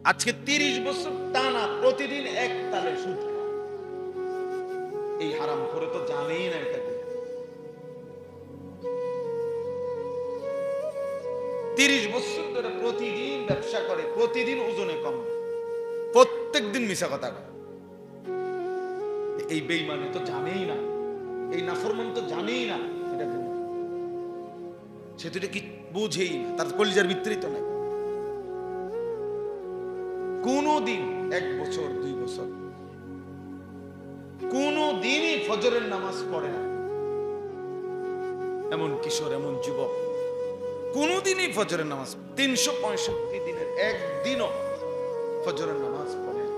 আজকে 30 বছর টানা প্রতিদিন এক তালে সুদ খায়। এই হারাম করে তো জানেই না এটা কি। 30 বছর ধরে প্রতিদিন ব্যবসা করে, প্রতিদিন ওজনে কম, প্রত্যেক দিন মিশা কথা কয়। এই বেঈমানে তো জানেই না, এই নাফরমান তো জানেই না এটা কি। সে তো এটা কি বুঝেই না, তার কলিজার ভিতরেই তো নাই। কোনদিন 1 বছর 2 বছর কোনদিনই ফজরের নামাজ পড়ে না এমন কিশোর, এমন যুবক কোনদিনই ফজরের নামাজ, 365 দিনের একদিনও ফজরের নামাজ পড়ে না।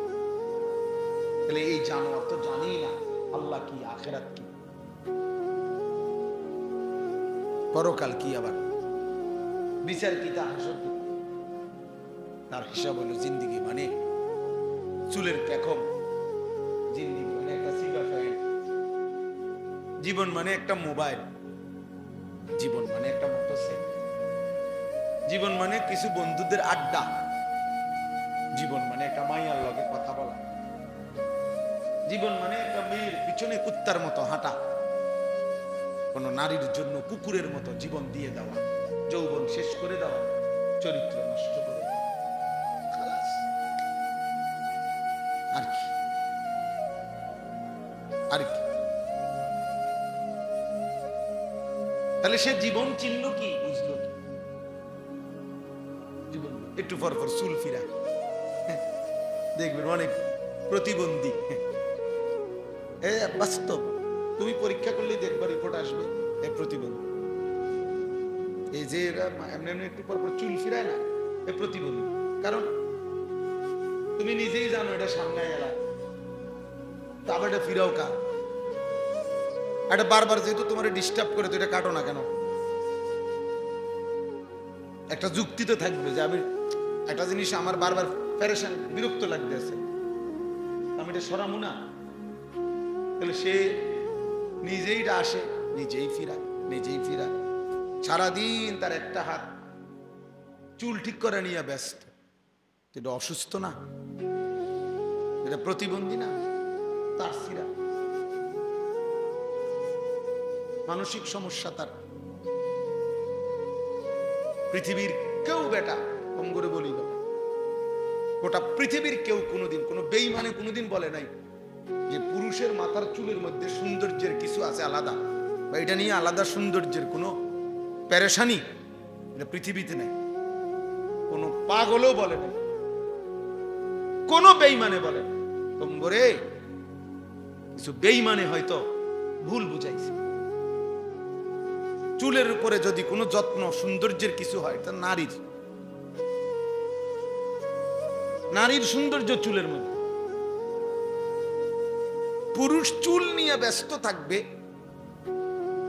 তাহলে এই জানোয়ার তো জানেই না আল্লাহ কি, আখিরাত কি, পরকাল কি, আবার বিচার কি, তা হাসর কি। তার হিসাব হলো জিন্দিগি মানে চুলের পেখম, জিন্দিগি মানে একটা সিগা ফ্যান, জীবন মানে একটা মোবাইল, জীবন মানে একটা মোটরসাইকেল, জীবন মানে কিছু বন্ধুদের আড্ডা, জীবন মানে একটা মাইয়ার লগে কথা বলা, জীবন মানে একটা মেয়ের পিছনে কুত্তার মতো হাঁটা, কোন নারীর জন্য কুকুরের মতো জীবন দিয়ে দেওয়া, যৌবন শেষ করে দেওয়া, চরিত্র নষ্ট করে দেওয়া, খালাস। আর কি, আর কি। তাহলে সে জীবন চিনল কি, বুঝলো কি? জীবন একটু পর পর চুল ফিরা, দেখবেন অনেক প্রতিবন্ধী, বাস্তব। তুমি পরীক্ষা করলেই দেখবা রিপোর্ট আসবে এই প্রতিবন্ধী। এই যে এরা এমনি এমনি একটু পর পর চুল ফিরায় না, এ প্রতিবন্ধী। কারণ তুমি নিজেই জানো এটা সামনে এলা, তবে এটা ফিরাও কার? এটা বারবার যেহেতু তোমার ডিস্টার্ব করে, তো এটা কাটো না কেন? একটা যুক্তি তো থাকবে যে আমি একটা জিনিস আমার বারবার পেরেশান, বিরক্ত লাগতেছে, আমি এটা সরামু না। তাহলে সে নিজেই আসে, নিজেই ফিরায়, নিজেই ফিরায়। সারাদিন তার একটা হাত চুল ঠিক করে নিয়ে ব্যস্ত। এটা অসুস্থ না? এটা প্রতিবন্ধী না? তার ফিরা মানসিক সমস্যা তার। পৃথিবীর কেউ বেটা, কম করে বলি বাবা, গোটা পৃথিবীর কেউ কোনোদিন, কোনো বেঈমানে কোনোদিন বলে নাই যে পুরুষের মাথার চুলের মধ্যে সৌন্দর্যের কিছু আছে আলাদা, বা এটা নিয়ে আলাদা সৌন্দর্যের কোনো পেরেশানি, এটা পৃথিবীতে নাই। কোনো পাগলও বলে নাই, কোনো বেঈমানে বলে। কম করে কিছু বেঈমানে হয়তো ভুল বুঝাইছে। চুলের উপরে যদি কোনো যত্ন, সৌন্দর্যের কিছু হয়, তা নারীর, নারীর সৌন্দর্য চুলের মধ্যে। পুরুষ চুল নিয়ে ব্যস্ত থাকবে,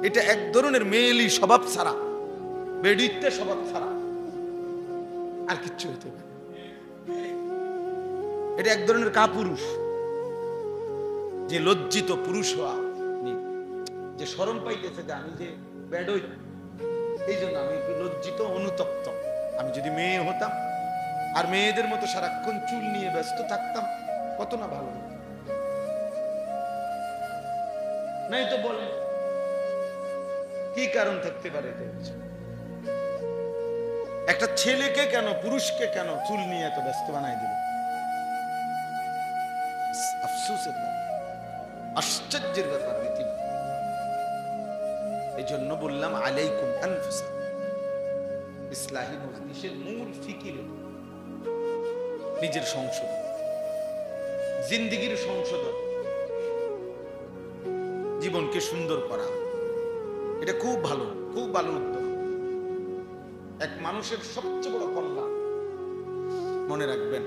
এটা এক ধরনের মেয়েলি স্বভাব ছাড়া, বেডিত্বের স্বভাব ছাড়া আর কিচ্ছু হইতে পারে। এটা এক ধরনের কাপুরুষ, যে লজ্জিত পুরুষ হওয়া, যে শরম পাইতেছে যে আমি যে বেডই, এই জন্য আমি একটু লজ্জিত, অনুতপ্ত। আমি যদি মেয়ে হতাম আর মেয়েদের মতো সারাক্ষণ চুল নিয়ে ব্যস্ত থাকতাম, কত না ভালো হতো। নাই তো বলেন কি কারণ থাকতে পারে? একটা ছেলেকে কেন, পুরুষকে কেন চুল নিয়ে এত ব্যস্ত বানাই দিল? আফসোসের ব্যাপার, আশ্চর্যের ব্যাপার রীতিমতো। এই জন্য বললাম আলাইকুম আনফুসাকুম। ইসলাহি মজলিসের মূল ফিকির নিজের সংশোধন, জিন্দেগির সংশোধন, জীবনকে সুন্দর করা। এটা খুব ভালো, খুব ভালো উদ্যোগ। এক মানুষের সবচেয়ে বড় কল্যাণ, মনে রাখবেন,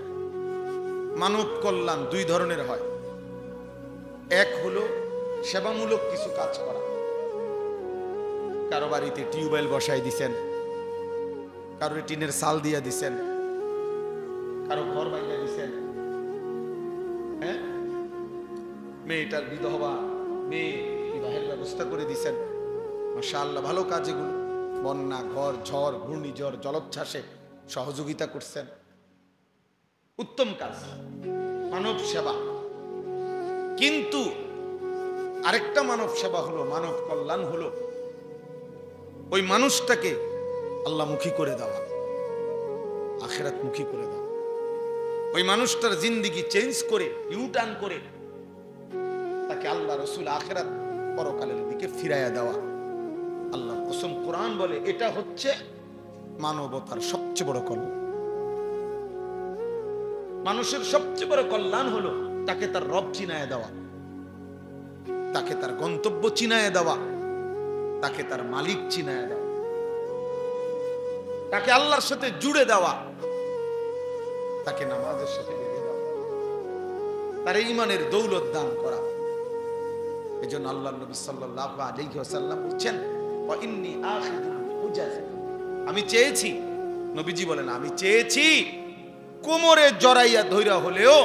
মানব কল্যাণ 2 ধরনের হয়। এক হলো সেবামূলক কিছু কাজ করা। কারো বাড়িতে টিউবওয়েল বসাই দিছেন, কারো টিনের চাল দিয়া দিছেন, কারো ঘর বাইরে দিছেন, হ্যাঁ, মেয়েটার বিধবা, মেয়ে বিবাহের ব্যবস্থা করে দিছেন। মাশাআল্লাহ, ভালো কাজ এগুলো। বন্যা, ঘর, ঝড়, ঘূর্ণিঝড়, জলোচ্ছ্বাসে সহযোগিতা করছেন। উত্তম কাজ, মানব সেবা। কিন্তু আরেকটা মানব সেবা হলো, মানব কল্যাণ হলো ওই মানুষটাকে আল্লাহমুখী করে দেওয়া, আখিরাতমুখী করে দেওয়া, ওই মানুষটার জিন্দেগি চেঞ্জ করে, ইউটার্ন করে তাকে আল্লাহ রসুল আখিরাত পরকালের দিকে ফিরাইয়া দেওয়া। আল্লাহ কসম, কোরআন বলে এটা হচ্ছে মানবতার সবচেয়ে বড় কল্যাণ। মানুষের সবচেয়ে বড় কল্যাণ হলো তাকে তার রব চিনায় দেওয়া, তাকে তার গন্তব্য চিনায় দেওয়া, তাকে তার মালিক চিনায় দেওয়া, তাকে আল্লাহর সাথে জুড়ে দেওয়া, তাকে নামাজের সাথে বেঁধে দেওয়া, তার ঈমানের দৌলত দান করা। এজন্য আল্লাহর নবী সাল্লাল্লাহু আলাইহি ওয়াসাল্লাম বলেন, ওয়া ইন্নী আখিযুন হুজাযা, আমি চেয়েছি, নবীজি বলেন আমি চেয়েছি কোমরে জড়াইয়া ধইরা হলেও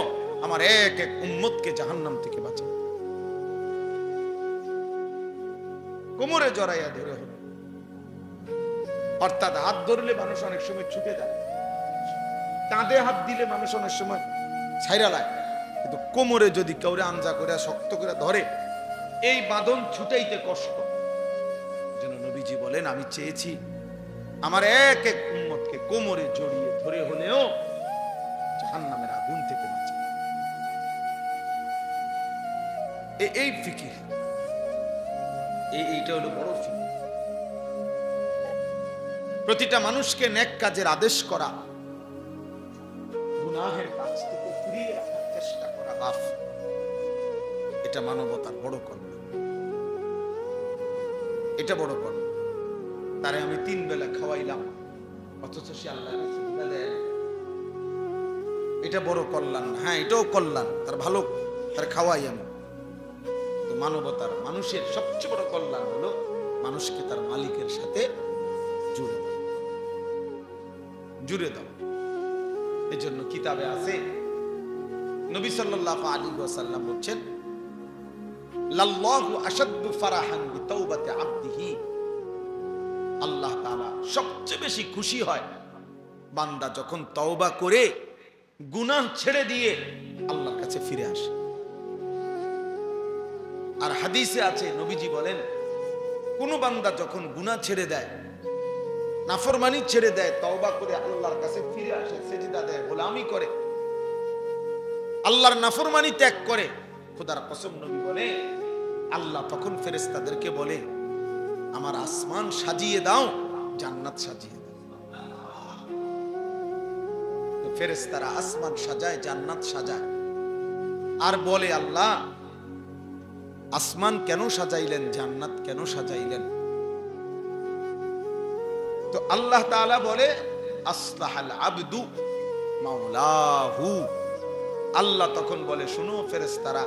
আমার এক এক উম্মতকে জাহান্নাম থেকে বাঁচাও। কোমরে জড়াইয়া ধরে হলো, অর্থাৎ হাত ধরলে মানুষ অনেক সময় ছুটে যায়, কাঁধে হাত দিলে মানুষ অনেক সময় ছাইরা লাগে, কিন্তু কোমরে যদি কাউরে আঞ্জা করে শক্ত করে ধরে, এই বাঁধন ছুটাইতে কষ্ট। যেন নবীজি বলেন আমি চেয়েছি আমার এক এক উম্মতকে কোমরে জড়িয়ে ধরে হলেও জাহান্নামের আগুন থেকে বাঁচাও। এই ফিকির, এইটা হলো বড় ফিকির। প্রতিটা মানুষকে নেক কাজের আদেশ করা, গুনাহের কাজ থেকে ফিরিয়ে রাখার চেষ্টা করা, বাপ, এটা মানবতার বড় কল্যাণ, এটা বড় কল্যাণ। তারে আমি 3 বেলা খাওয়াইলাম, অথচ সে আল্লাহকে সিজদা দেয়, এটা বড় কল্যাণ। হ্যাঁ, এটাও কল্যাণ, তার ভালো, তার খাওয়াই আমি। তো মানবতার, মানুষের সবচেয়ে বড় কল্যাণ হলো মানুষকে তার মালিকের সাথে জুড়ে দাও। এই জন্য কিতাবে আছে, নবী সাল্লাল্লাহু আলাইহি ওয়াসাল্লাম বলেন, লাল্লাহু আশাদ্দু ফারাহান বিতাওবাতি আবদিহি, আল্লাহ তাআলা সবচেয়ে বেশি খুশি হয় বান্দা যখন তওবা করে গুনাহ ছেড়ে দিয়ে আল্লাহর কাছে ফিরে আসে। আর হাদিসে আছে, নবীজি বলেন, কোন বান্দা যখন গুনাহ ছেড়ে দেয়, নাফরমানি ছেড়ে দেয়, তওবা করে আল্লাহর কাছে ফিরে আসে, সিজদা দেয়, গোলামি করে, আল্লাহর নাফরমানি ত্যাগ করে, খোদার কসম নবী বলে, আল্লাহ তখন ফেরেশতাদেরকে বলে, আমার আসমান সাজিয়ে দাও, জান্নাত সাজিয়ে দাও। ফেরেশতারা আসমান সাজায়, জান্নাত সাজায়, আর বলে, আল্লাহ আসমান কেন সাজাইলেন, জান্নাত কেন সাজাইলেন? তো আল্লাহ তাআলা বলে, আসলাহাল আবদু মাওলাহু। আল্লাহ তখন বলে, শুনো ফেরেশতারা,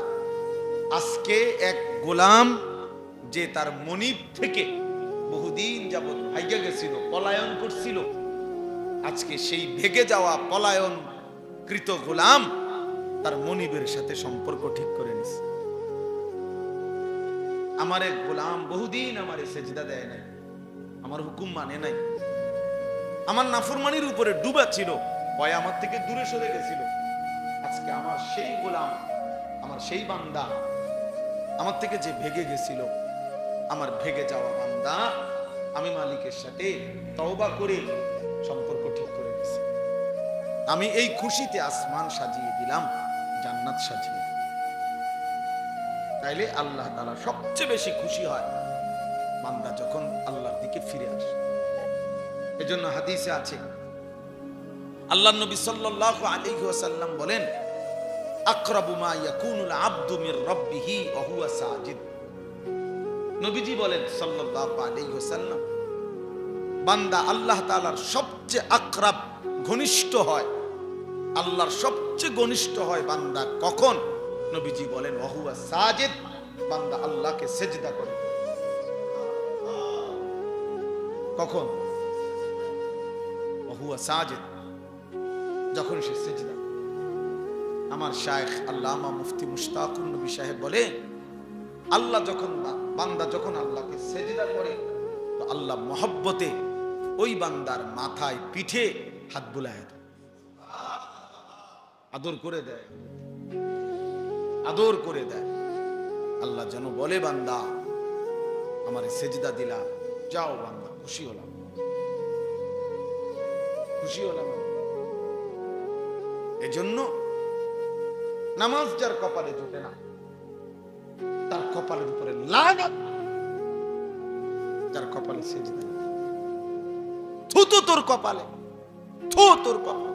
আজকে এক গোলাম যে তার মনিব থেকে বহুদিন যাবত ভাইগা গেছিল, পলায়ন করছিল, আজকে সেই ভেগে যাওয়া পলায়ন কৃত গোলাম তার মনিবের সাথে সম্পর্ক ঠিক করে নিছে। আমার এক গোলাম বহুদিন আমারে সেজদা দেয় নাই, আমার হুকুম মানে নাই, আমার নাফরমানির উপরে ডুবা ছিল, ভয় আমার থেকে দূরে সরে গেছিল। আজকে আমার সেই গোলাম, আমার সেই বান্দা, আমার থেকে যে ভেগে গেছিল, আমার ভেগে যাওয়া বান্দা আমি মালিকের সাথে তওবা করে সম্পর্ক ঠিক করে দিয়েছি। আমি এই খুশিতে আসমান সাজিয়ে দিলাম, জান্নাত সাজিয়ে। তাইলে আল্লাহ তাআলা সবচেয়ে বেশি খুশি হয় বান্দা যখন আল্লাহর দিকে ফিরে আসে। এজন্য হাদিসে আছে, আল্লাহর নবী সাল্লাল্লাহু আলাইহি ওয়াসাল্লাম বলেন, আকরাবু মা ইয়াকুনুল আবদু মির রাব্বিহি ওয়া হুয়া সাজিদ। নবীজি বলেন সাল্লাল্লাহু আলাইহি ওয়াসাল্লাম, বান্দা আল্লাহ তাআলার সবচেয়ে আকরাব, ঘনিষ্ঠ হয়, আল্লাহর সবচেয়ে ঘনিষ্ঠ হয় বান্দা কখন? নবীজি বলেন, ওয়া হুয়া সাজিদ, বান্দা আল্লাহকে সিজদা করে। কখন? ওয়া হুয়া সাজিদ, যখন সে সিজদা। আমার শায়েখ আল্লামা মুফতি মুশতাকুর নবী সাহেব বলে, আল্লাহ যখন, বান্দা যখন আল্লাহকে সিজদা করে, তো আল্লাহ মহব্বতে ওই বান্দার মাথায়, পিঠে হাত বুলায় দেয়। আদর করে দেয়, আদর করে দেয়। আল্লাহ যেন বলে, বান্দা আমারে সেজদা দিলা, যাও বান্দা, খুশি হলাম, খুশি হলাম। এজন্য নামাজ যার কপালে জোটে না, তার কপালের উপরে লানত। যার কপালে সেজদা, থু থু তোর কপালে, থু তোর কপালে,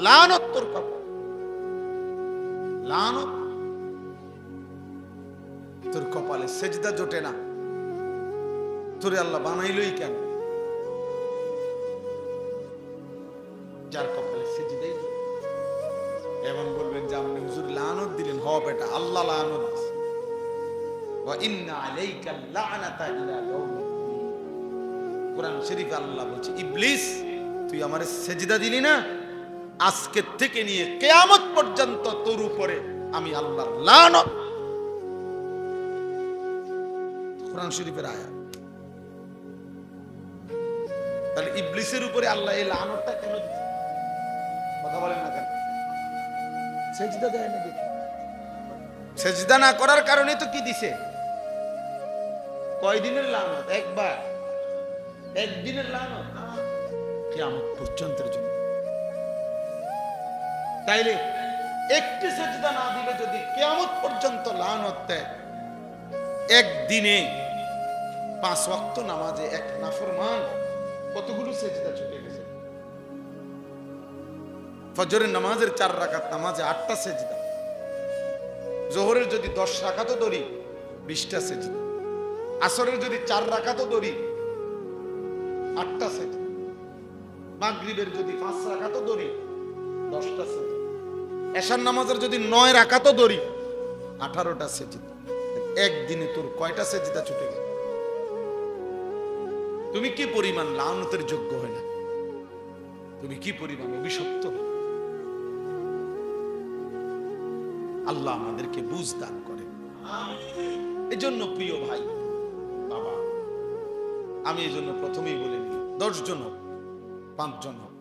লানত তোর কপালে, লানত তোর কপালে। সেজদা জোটে না, তোরে আল্লাহ বানাইলই কেন? যার কপালে সেজদাই জোটে। এমন বলবেন যে আপনি হুজুর লানত দিলেন। হ বেটা, আল্লাহ লানত দিছে। ওয়া ইন্না আলাইকা লানাতা ইলা ইয়াউমিদ্দিন। কোরআন শরীফে আল্লাহ বলছে, ইবলিস তুই আমারে সেজদা দিলি না, আজকে থেকে নিয়ে কিয়ামত পর্যন্ত তোর উপরে আমি আল্লাহর লানত। কোরআন শরীফের আয়াত। তাহলে ইবলিসের উপরে আল্লাহ এই লানতটা কেন দিচ্ছে? কথা বলেন না কেন? সেজদা দেয় না দেখি। সেজদা না করার কারণে তো কি দিছে? কয়দিনের লানত? একবার, একদিনের লানত, কিয়ামত পর্যন্তের জন্য। তাইলে একটি সেজদা না দিলে যদি কিয়ামত পর্যন্ত লানত দেয়, একদিনে 5 ওয়াক্ত নামাজে এক নাফরমান কতগুলো সেজদা ছুটে গেছে। ফজরের নামাজের 4 রাকাত নামাজে 8টা সেজদা, জোহরের যদি 10 রাকাতও ধরি 20টা সেজদা, আসরের যদি 4 রাকাতও ধরি 8টা সেজদা, মাগরিবের যদি 5 রাকাতও ধরি 10টা সেজদা, এশার নামাজের যদি 9 রাকাতও ধরি 18টা সেজদা। একদিনে তোর কয়টা সেজদা ছুটে গেল? তুমি কি পরিমাণ লানতের যোগ্য হয় না? তুমি কি পরিমাণ অভিশপ্ত? আল্লাহ আমাদেরকে বুঝ দান করেন। এজন্য প্রিয় ভাই বাবা, আমি এজন্য প্রথমেই বলে নিই, 10 জন হোক, 5 জন হোক,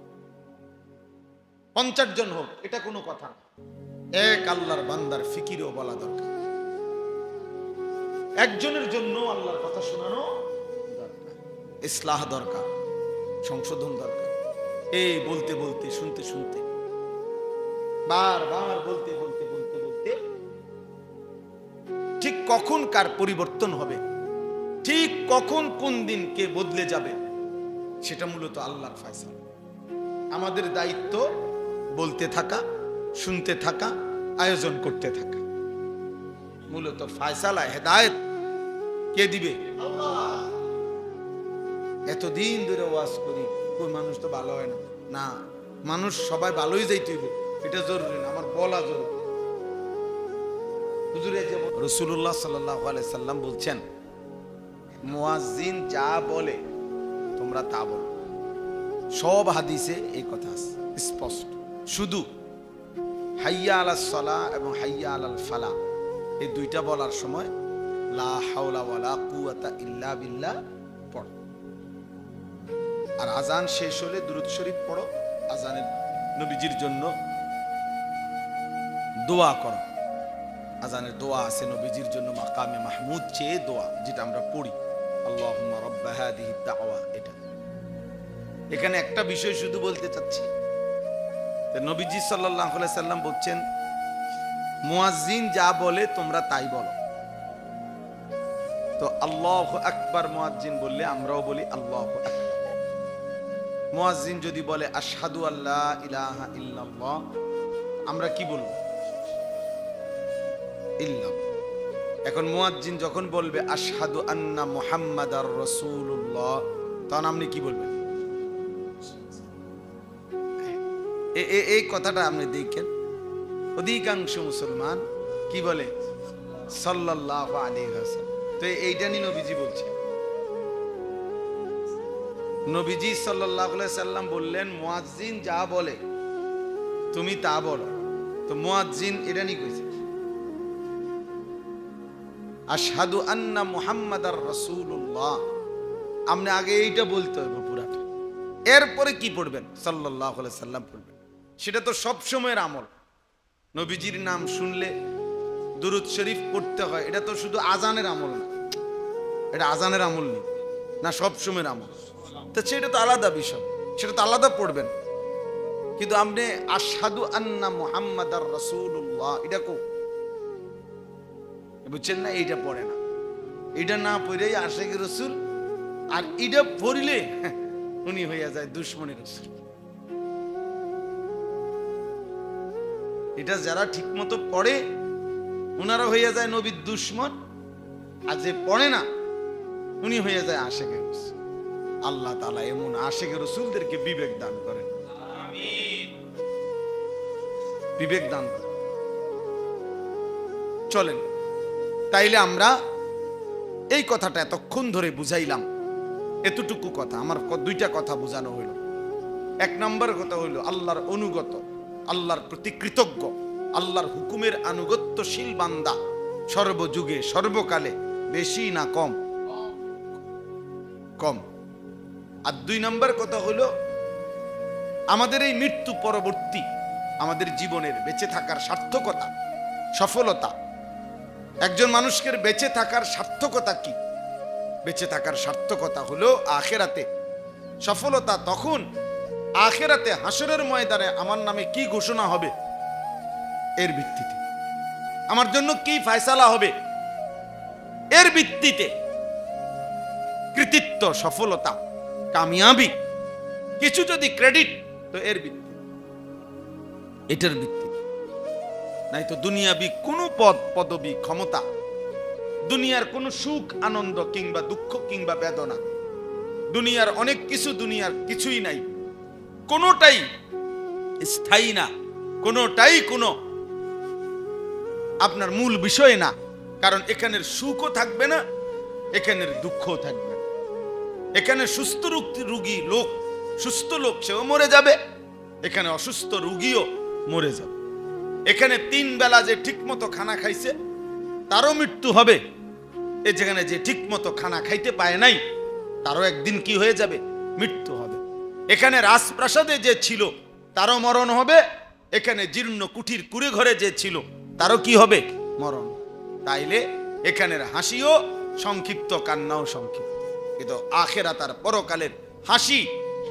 50 জন হোক, এটা কোনো কথা না। এক আল্লাহর বান্দার ফিকিরও বলা দরকার। একজনের জন্য আল্লাহর কথা শোনানো দরকার, ইসলাহ দরকার, সংশোধন দরকার। এই বলতে বলতে, শুনতে শুনতে, বারবার বলতে বলতে বলতে বলতে ঠিক কখন কার পরিবর্তন হবে, ঠিক কখন কোন দিন কে বদলে যাবে, সেটা মূলত আল্লাহর ফয়সালা। আমাদের দায়িত্ব বলতে থাকা, শুনতে থাকা, আয়োজন করতে থাকা। মূলত ফয়সালা, হেদায়েত কে দিবে? আল্লাহ। এতদিন ধরে ওয়াজ করি, কোন মানুষ তো ভালো হয় না। না, মানুষ সবাই ভালোই যাইতে হইবে এটা জরুরি না, আমার বলা জরুরি। হুজুরে যেমন রাসূলুল্লাহ সাল্লাল্লাহু আলাইহি সাল্লাম বলছেন, মুয়াজ্জিন যা বলে তোমরা তা বলো। সব হাদিসে এই কথা আছে স্পষ্ট। শুধু হাইয়া আলাস সালাহ এবং হাইয়া আলাল ফালাহ এই দুইটা বলার সময় লা হাওলা ওয়ালা কুওয়াতা ইল্লা বিল্লাহ পড়ো। আর আজান শেষ হলে দুরূদ শরীফ পড়ো। আজানের নবীজির জন্য দোয়া করো। আজানের দোয়া আছে নবীজির জন্য, মাকামে মাহমুদ চেয়ে দোয়া, যেটা আমরা পড়ি, আল্লাহুম্মা রাব্বা হাদিহি দাওয়া। এটা এখানে একটা বিষয় শুধু বলতে চাচ্ছি, নবীজি সাল্লাল্লাহু আলাইহি সাল্লাম বলছেন, মুয়াজ্জিন যা বলে তোমরা তাই বলো। তো আল্লাহু আকবার মুয়াজ্জিন বললে আমরাও বলি আল্লাহু আকবার। মুয়াজ্জিন যদি বলে আশহাদু আল্লা ইলাহা ইল্লাল্লাহ, আমরা কি বলবো? ইল্লাল্লাহ। এখন মুয়াজ্জিন যখন বলবে আশহাদু আন্না মুহাম্মাদার রাসূলুল্লাহ, তখন আপনি কি বলবেন? এই কথাটা আপনি দেখেন, অধিকাংশ মুসলমান কি বলে? সাল্লাল্লাহু আলাইহি ওয়াসাল্লাম। তো এইটা নিয়ে নবীজি বলছে। নবীজি সাল্লাল্লাহু আলাইহি সাল্লাম বললেন, মুয়াজ্জিন যা বলে তুমি তা বলো। তো মুয়াজ্জিন এটা নিয়ে কইছে আশহাদু আন্না মুহাম্মাদার রাসূলুল্লাহ। আপনি আগে এইটা বলতে হবে পুরাটা, এরপরে কি পড়বেন? সাল্লাল্লাহু আলাইহি সাল্লাম পড়বেন। সেটা তো সব সময়ের আমল। নবীজির নাম শুনলে দুরূদ শরীফ পড়তে হয়, এটা তো শুধু আজানের আমল না, এটা আজানের আমল নেই না, সব সময়ের আমল। তো সেটা তো আলাদা বিষয়, সেটা তো আলাদা পড়বেন। কিন্তু আপনি আশহাদু আন্না মুহাম্মাদার রাসূলুল্লাহ এটা কো, বুঝছেন না? এইটা পড়ে না, এটা না পড়েই আশিক রাসূল, আর এটা পড়লে উনি হইয়া যায় দুশমনের রাসূল। এটা যারা ঠিক মতো পড়ে উনারা হইয়া যায় নবীর দুশমন, আর যে পড়ে না উনি হইয়া যায় আশিক রাসূল। আল্লাহ তাআলা এমন আশিক রাসূলদেরকে বিবেক দান করেন, আমিন, বিবেক দান করেন। চলেন তাইলে আমরা এই কথাটা এতক্ষণ ধরে বুঝাইলাম, এতটুকু কথা আমার দুইটা কথা বোঝানো হইল। এক নম্বর কথা হইল আল্লাহর অনুগত, আল্লাহর প্রতি কৃতজ্ঞ, আল্লাহর হুকুমের আনুগত্যশীল বান্দা সর্বযুগে সর্বকালে, বেশি না কম? কম। আর দুই নম্বর কথা হলো আমাদের এই মৃত্যু পরবর্তী আমাদের জীবনের বেঁচে থাকার সার্থকতা, সফলতা। একজন মানুষকে বেঁচে থাকার সার্থকতা কি? বেঁচে থাকার সার্থকতা হলো আখিরাতে সফলতা। তখন আখিরাতে হাসরের ময়দানে আমার নামে কি ঘোষণা হবে এর ভিত্তিতে, আমার জন্য কি ফয়সালা হবে এর ভিত্তিতে, কৃতিত্ব, সফলতা, কামিয়াবি, কিছু যদি ক্রেডিট তো এর ভিত্তি, এটার ভিত্তি। নাই তো দুনিয়াবি কোনো পদ পদবি ক্ষমতা, দুনিয়ার কোনো সুখ আনন্দ কিংবা দুঃখ কিংবা বেদনা, দুনিয়ার অনেক কিছু, দুনিয়ার কিছুই নাই, কোনোটাই স্থায়ী না, কোনোটাই কোনো আপনার মূল বিষয় না। কারণ এখানের সুখও থাকবে না, এখানের দুঃখও থাকবে না। এখানে সুস্থ রোগী লোক, সুস্থ লোক সেও মরে যাবে, এখানে অসুস্থ রোগীও মরে যাবে। এখানে 3 বেলা যে ঠিক মতো খানা খাইছে তারও মৃত্যু হবে, এই যেখানে যে ঠিক মতো খানা খাইতে পায় নাই তারও একদিন কি হয়ে যাবে? মৃত্যু হবে। এখানে রাজপ্রাসাদে যে ছিল তারও মরণ হবে, এখানে জীর্ণ কুঠির কুড়ে ঘরে যে ছিল তারও কি হবে? মরণ। তাইলে এখানের হাসিও সংক্ষিপ্ত, কান্নাও সংক্ষিপ্ত, কিন্তু আখিরাত আর পরকালের হাসি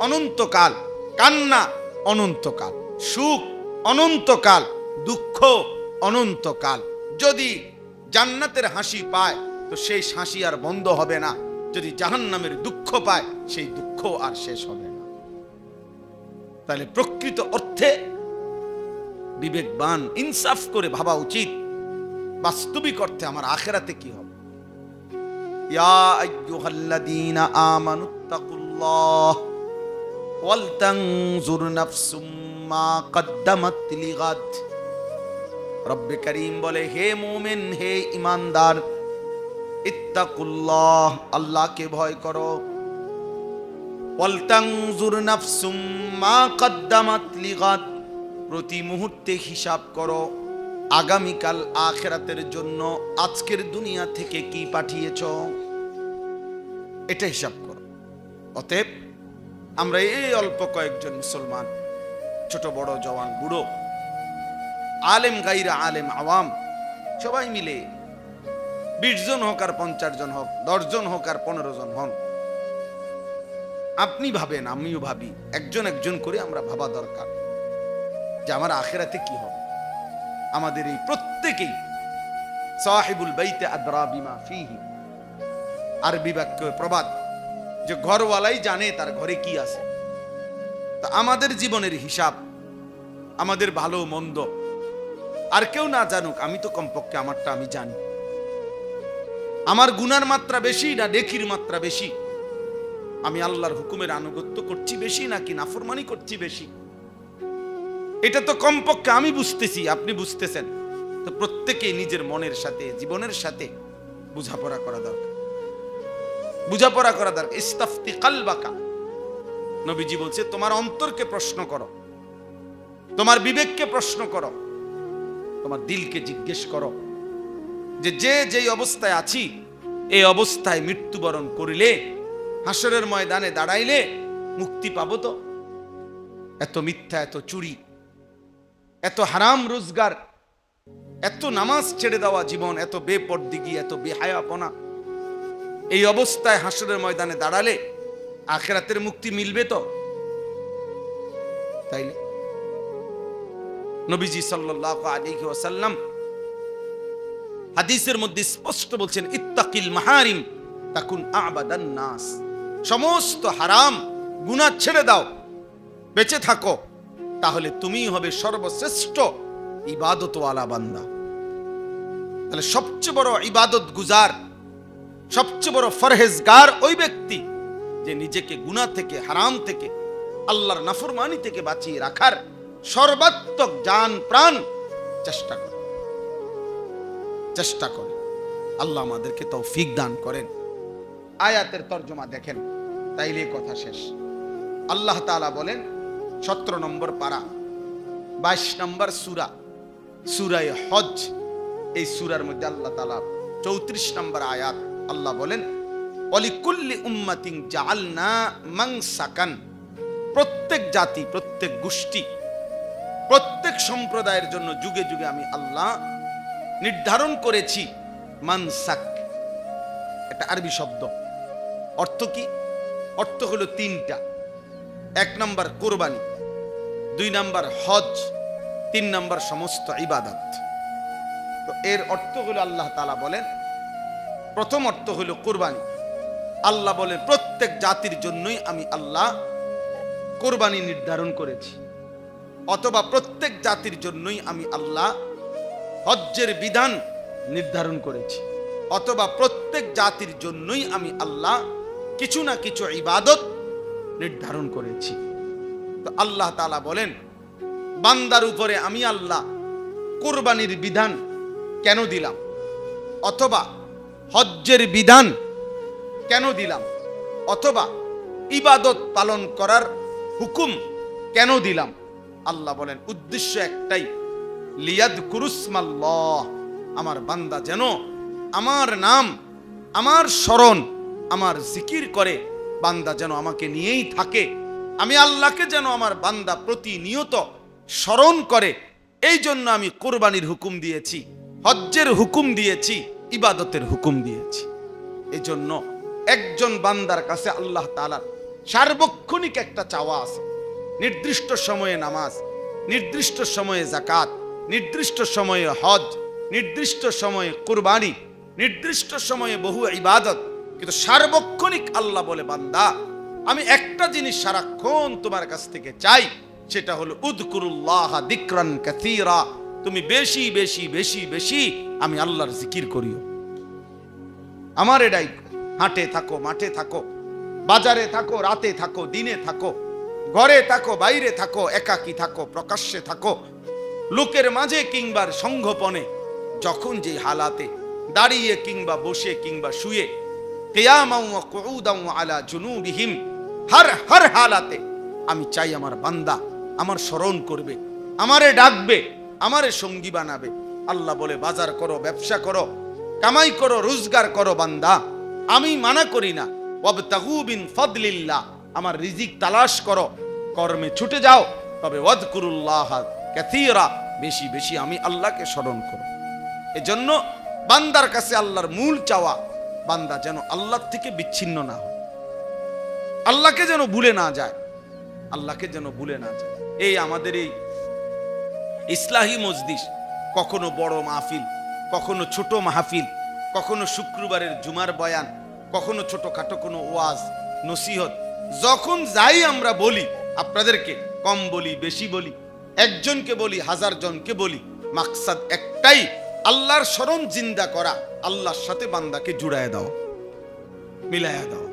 অনন্তকাল, কান্না অনন্তকাল, সুখ অনন্তকাল, দুঃখ অনন্তকাল। যদি জান্নাতের হাসি পায় তো সেই হাসি আর বন্ধ হবে না, যদি জাহান্নামের দুঃখ পায় সেই দুঃখ আর শেষ হবে না। তাহলে প্রকৃত অর্থে বিবেকবান ইনসাফ করে ভাবা উচিত বাস্তবিক অর্থে আমার আখিরাতে কি হবে। ইয়া আইয়ুহাল্লাযীনা আমানুত্তাকুল্লাহ ওয়াল তানজুর নাফসুম মা কদ্দামাত লিগাদ। রব্বে কারীম বলে, হে মুমিন, হে ঈমানদার, ইত্তাকুল্লাহ, আল্লাহকে ভয় করো। ওয়াল তানজুর নাফসুম মা কদ্দামাত লিগাদ, প্রতি মুহূর্তে হিসাব করো আগামীকাল আখিরাতের জন্য আজকের দুনিয়া থেকে কি পাঠিয়েছ, এটা হিসাব করো। অতএব আমরা এই অল্প কয়েকজন মুসলমান, ছোট বড় জওয়ান বুড়ো, আলেম গাইরা আলেম আওয়াম, সবাই মিলে 20 জন হোক আর 50 জন হোক, 10 জন হোক আর 15 জন হন, আপনি ভাবেন, আমিও ভাবি, একজন একজন করে আমরা ভাবা দরকার যে আমার আখিরাতে কি হবে। আমাদের এই প্রত্যেকেই সাহিবুল বাইতে আদরা বিমা ফিহি, আরবি বাক্য প্রবাদ যে ঘরওয়ালাই জানে তার ঘরে কি আছে। তা আমাদের জীবনের হিসাব, আমাদের ভালো মন্দ আর কেউ না জানুক, আমি তো কমপক্ষে আমারটা আমি জানি। আমার গুনার মাত্রা বেশি না নেকির মাত্রা বেশি? আমি আল্লাহর হুকুমের আনুগত্য করছি বেশি নাকি নাফরমানি করছি বেশি? এটা তো কমপক্ষে আমি বুঝতেছি, আপনি বুঝতেছেন। তো প্রত্যেকেই নিজের মনের সাথে, জীবনের সাথে বোঝাপড়া করা দরকার, বোঝাপড়া করা দরকার। ইস্তাফতি কালবাকা, নবীজি বলছে তোমার অন্তরকে প্রশ্ন করো, তোমার বিবেককে প্রশ্ন করো, তোমার দিলকে জিজ্ঞেস করো যে যেই অবস্থায় আছি এই অবস্থায় মৃত্যুবরণ করিলে, হাসরের ময়দানে দাঁড়াইলে মুক্তি পাবো তো? এত মিথ্যা, এত চুরি, এত হারাম রোজগার, এত নামাজ ছেড়ে দেওয়া জীবন, এত বেপরদিগি, এত বেহায়াপনা, এই অবস্থায় হাসরের ময়দানে দাঁড়ালে আখিরাতের মুক্তি মিলবে তো? তাইলে নবীজি সাল্লাল্লাহু আলাইহি ওয়াসাল্লাম হাদিসের মধ্যে স্পষ্ট বলছেন, ইত্তাকিল মাহারিম তাকুন আবাদান নাস। সমস্ত হারাম গুনাহ ছেড়ে দাও, বেঁচে থাকো, তাহলে তুমিই হবে সর্বশ্রেষ্ঠ ইবাদতওয়ালা বান্দা। তাহলে সবচেয়ে বড় ইবাদত গুজার, সবচেয়ে বড় ফরহেজগার ওই ব্যক্তি যে নিজেকে গুনাহ থেকে, হারাম থেকে, আল্লাহর নাফরমানি থেকে বাঁচিয়ে রাখার সর্বাত্মক জান প্রাণ চেষ্টা করে। আল্লাহ আমাদেরকে তৌফিক দান করেন। আয়াতের তরজমা দেখেন, তাইলে কথা শেষ। আল্লাহ তাআলা বলেন 17 নম্বর পারা 22 নম্বর সূরা, সূরা হজ। এই সূরার মধ্যে আল্লাহ তাআলা 34 নম্বর আয়াত আল্লাহ বলেন, ওয়ালিকুল্লি উম্মাতিন জাআলনা মানসাকান। প্রত্যেক জাতি, প্রত্যেক গোষ্ঠী, প্রত্যেক সম্প্রদায়ের জন্য যুগে যুগে আমি আল্লাহ নির্ধারণ করেছি মানসাক। এটা আরবি শব্দ। অর্থ কি? অর্থ হলো তিনটা। 1 নম্বর কুরবানি, 2 নম্বর হজ, 3 নম্বর সমস্ত ইবাদত। তো এর অর্থ হলো, আল্লাহ তাআলা বলেন, প্রথম অর্থ হলো কুরবানি। আল্লাহ বলেন প্রত্যেক জাতির জন্যই আমি আল্লাহ কুরবানি নির্ধারণ করেছি, অথবা প্রত্যেক জাতির জন্যই আমি আল্লাহ হজ্জের বিধান নির্ধারণ করেছি, অথবা প্রত্যেক জাতির জন্যই আমি আল্লাহ কিছু না কিছু ইবাদত নির্ধারণ করেছি। তো আল্লাহ তাআলা বলেন, বান্দার উপরে আমি আল্লাহ কুরবানির বিধান কেন দিলাম, অথবা হজ্জের বিধান কেন দিলাম, অথবা ইবাদত পালন করার হুকুম কেন দিলাম? আল্লাহ বলেন উদ্দেশ্য একটাই, লিয়াযকুরুসমাল্লাহ, আমার বান্দা যেন আমার নাম, আমার স্মরণ, আমার জিকির করে, বান্দা যেন আমাকে নিয়েই থাকে, আমি আল্লাহকে যেন আমার বান্দা প্রতিনিয়ত স্মরণ করে। এই জন্য আমি কুরবানির হুকুম দিয়েছি, হজ্জের হুকুম দিয়েছি, ইবাদতের হুকুম দিয়েছি। এই জন্য একজন বান্দার কাছে আল্লাহ তাআলার সার্বক্ষণিক একটা চাওয়া আছে। নির্দিষ্ট সময়ে নামাজ, নির্দিষ্ট সময়ে যাকাত, নির্দিষ্ট সময়ে হজ, নির্দিষ্ট সময়ে কুরবানি, নির্দিষ্ট সময়ে বহু ইবাদত, কিন্তু সার্বক্ষণিক আল্লাহ বলে, বান্দা আমি একটা জিনিস সারাক্ষণ তোমার কাছ থেকে চাই, সেটা হলো উযকুরুল্লাহ যিকরান কাসীরা। তুমি বেশি বেশি বেশি বেশি আমি আল্লাহর জিকির করিও। আমার এটাই, হাটে থাকো, মাঠে থাকো, বাজারে থাকো, রাতে থাকো, দিনে থাকো, ঘরে থাকো, বাইরে থাকো, একাকী থাকো, প্রকাশ্যে থাকো, লোকের মাঝে কিংবা সংঘপনে, যখন যে হালাতে, দাঁড়িয়ে কিংবা বসে কিংবা শুয়ে, কিয়ামাও ওয়া কুউদাও আলা জুনুবিহিম, হর হালাতে আমি চাই আমার বান্দা আমার স্মরণ করবে, আমারে ডাকবে, আমারে সঙ্গী বানাবে। আল্লাহ বলে, বাজার করো, ব্যবসা করো, কামাই করো, রোজগার করো বান্দা, আমি মানা করি না। ওয়াবতাগু মিন ফাদলিল্লাহ, আমার রিজিক তালাশ করো, কর্মে ছুটে যাও, তবে ওয়াযকুরুল্লাহ কাসীরা, বেশি বেশি আমি আল্লাহকে স্মরণ করো। এজন্য বান্দার কাছে আল্লাহর মূল চাওয়া, বান্দা যেন আল্লাহ থেকে বিচ্ছিন্ন না হয়, আল্লাহকে যেন ভুলে না যায়, আল্লাহকে যেন ভুলে না যায়। এই আমাদের এই ইসলাহি মজলিস, কখনো বড় মাহফিল, কখনো ছোট মাহফিল, কখনো শুক্রবারের জুমার বয়ান, কখনো ছোটখাটো কোনো ওয়াজ নসিহত, যখন যাই আমরা বলি, আপনাদেরকে কম বলি বেশি বলি, একজনকে বলি 1000 জনকে বলি, মাকসাদ একটাই, আল্লাহর স্মরণ জিন্দা করা, আল্লাহর সাথে বান্দাকে জুড়ায় দাও, মিলায়া দাও,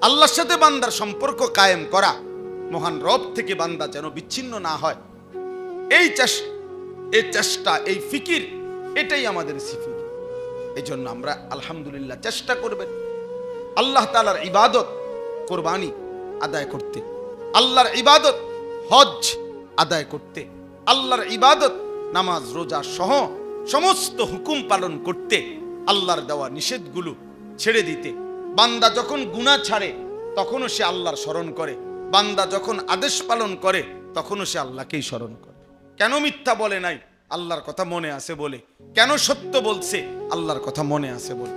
আল্লাহর সাথে বান্দার সম্পর্ক কায়েম করা, মহান রব থেকে বান্দা যেন বিচ্ছিন্ন না হয়। এই চেষ্টা, এই ফিকির, এটাই আমাদের সিফির। এই জন্য আমরা আলহামদুলিল্লাহ চেষ্টা করবেন আল্লাহ তাআলার ইবাদত কুরবানি আদায় করতে, আল্লাহর ইবাদত হজ আদায় করতে, আল্লাহর ইবাদত নামাজ রোজা সহ সমস্ত হুকুম পালন করতে, আল্লাহর দেওয়া নিষেধগুলো ছেড়ে দিতে। বান্দা যখন গুনাহ ছাড়ে তখনও সে আল্লাহর স্মরণ করে, বান্দা যখন আদেশ পালন করে তখনও সে আল্লাহকেই স্মরণ করে। কেন মিথ্যা বলে নাই? আল্লাহর কথা মনে আছে বলে। কেন সত্য বলছে? আল্লাহর কথা মনে আছে বলে।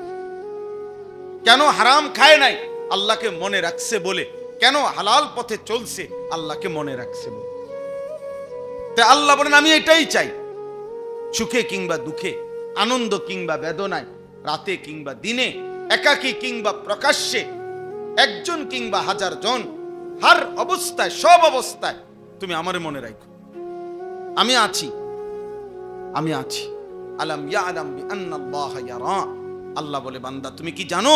কেন হারাম খায় নাই? আল্লাহকে মনে রাখছে বলে। কেন হালাল পথে চলছে? আল্লাহকে মনে রাখছে বলে। তাই আল্লাহ বলেন আমি এটাই চাই, সুখে কিংবা দুঃখে, আনন্দ কিংবা বেদনায়, রাতে কিংবা দিনে, একাকী কিংবা প্রকাশ্যে, একজন কিংবা হাজার জন, হার অবস্থায়, সব অবস্থায় তুমি আমারে মনে রাখো। আমি আছি, আমি আছি। আলাম ইয়ালাম বিআন্নাল্লাহা ইয়ারা। আল্লাহ বলে বান্দা তুমি কি জানো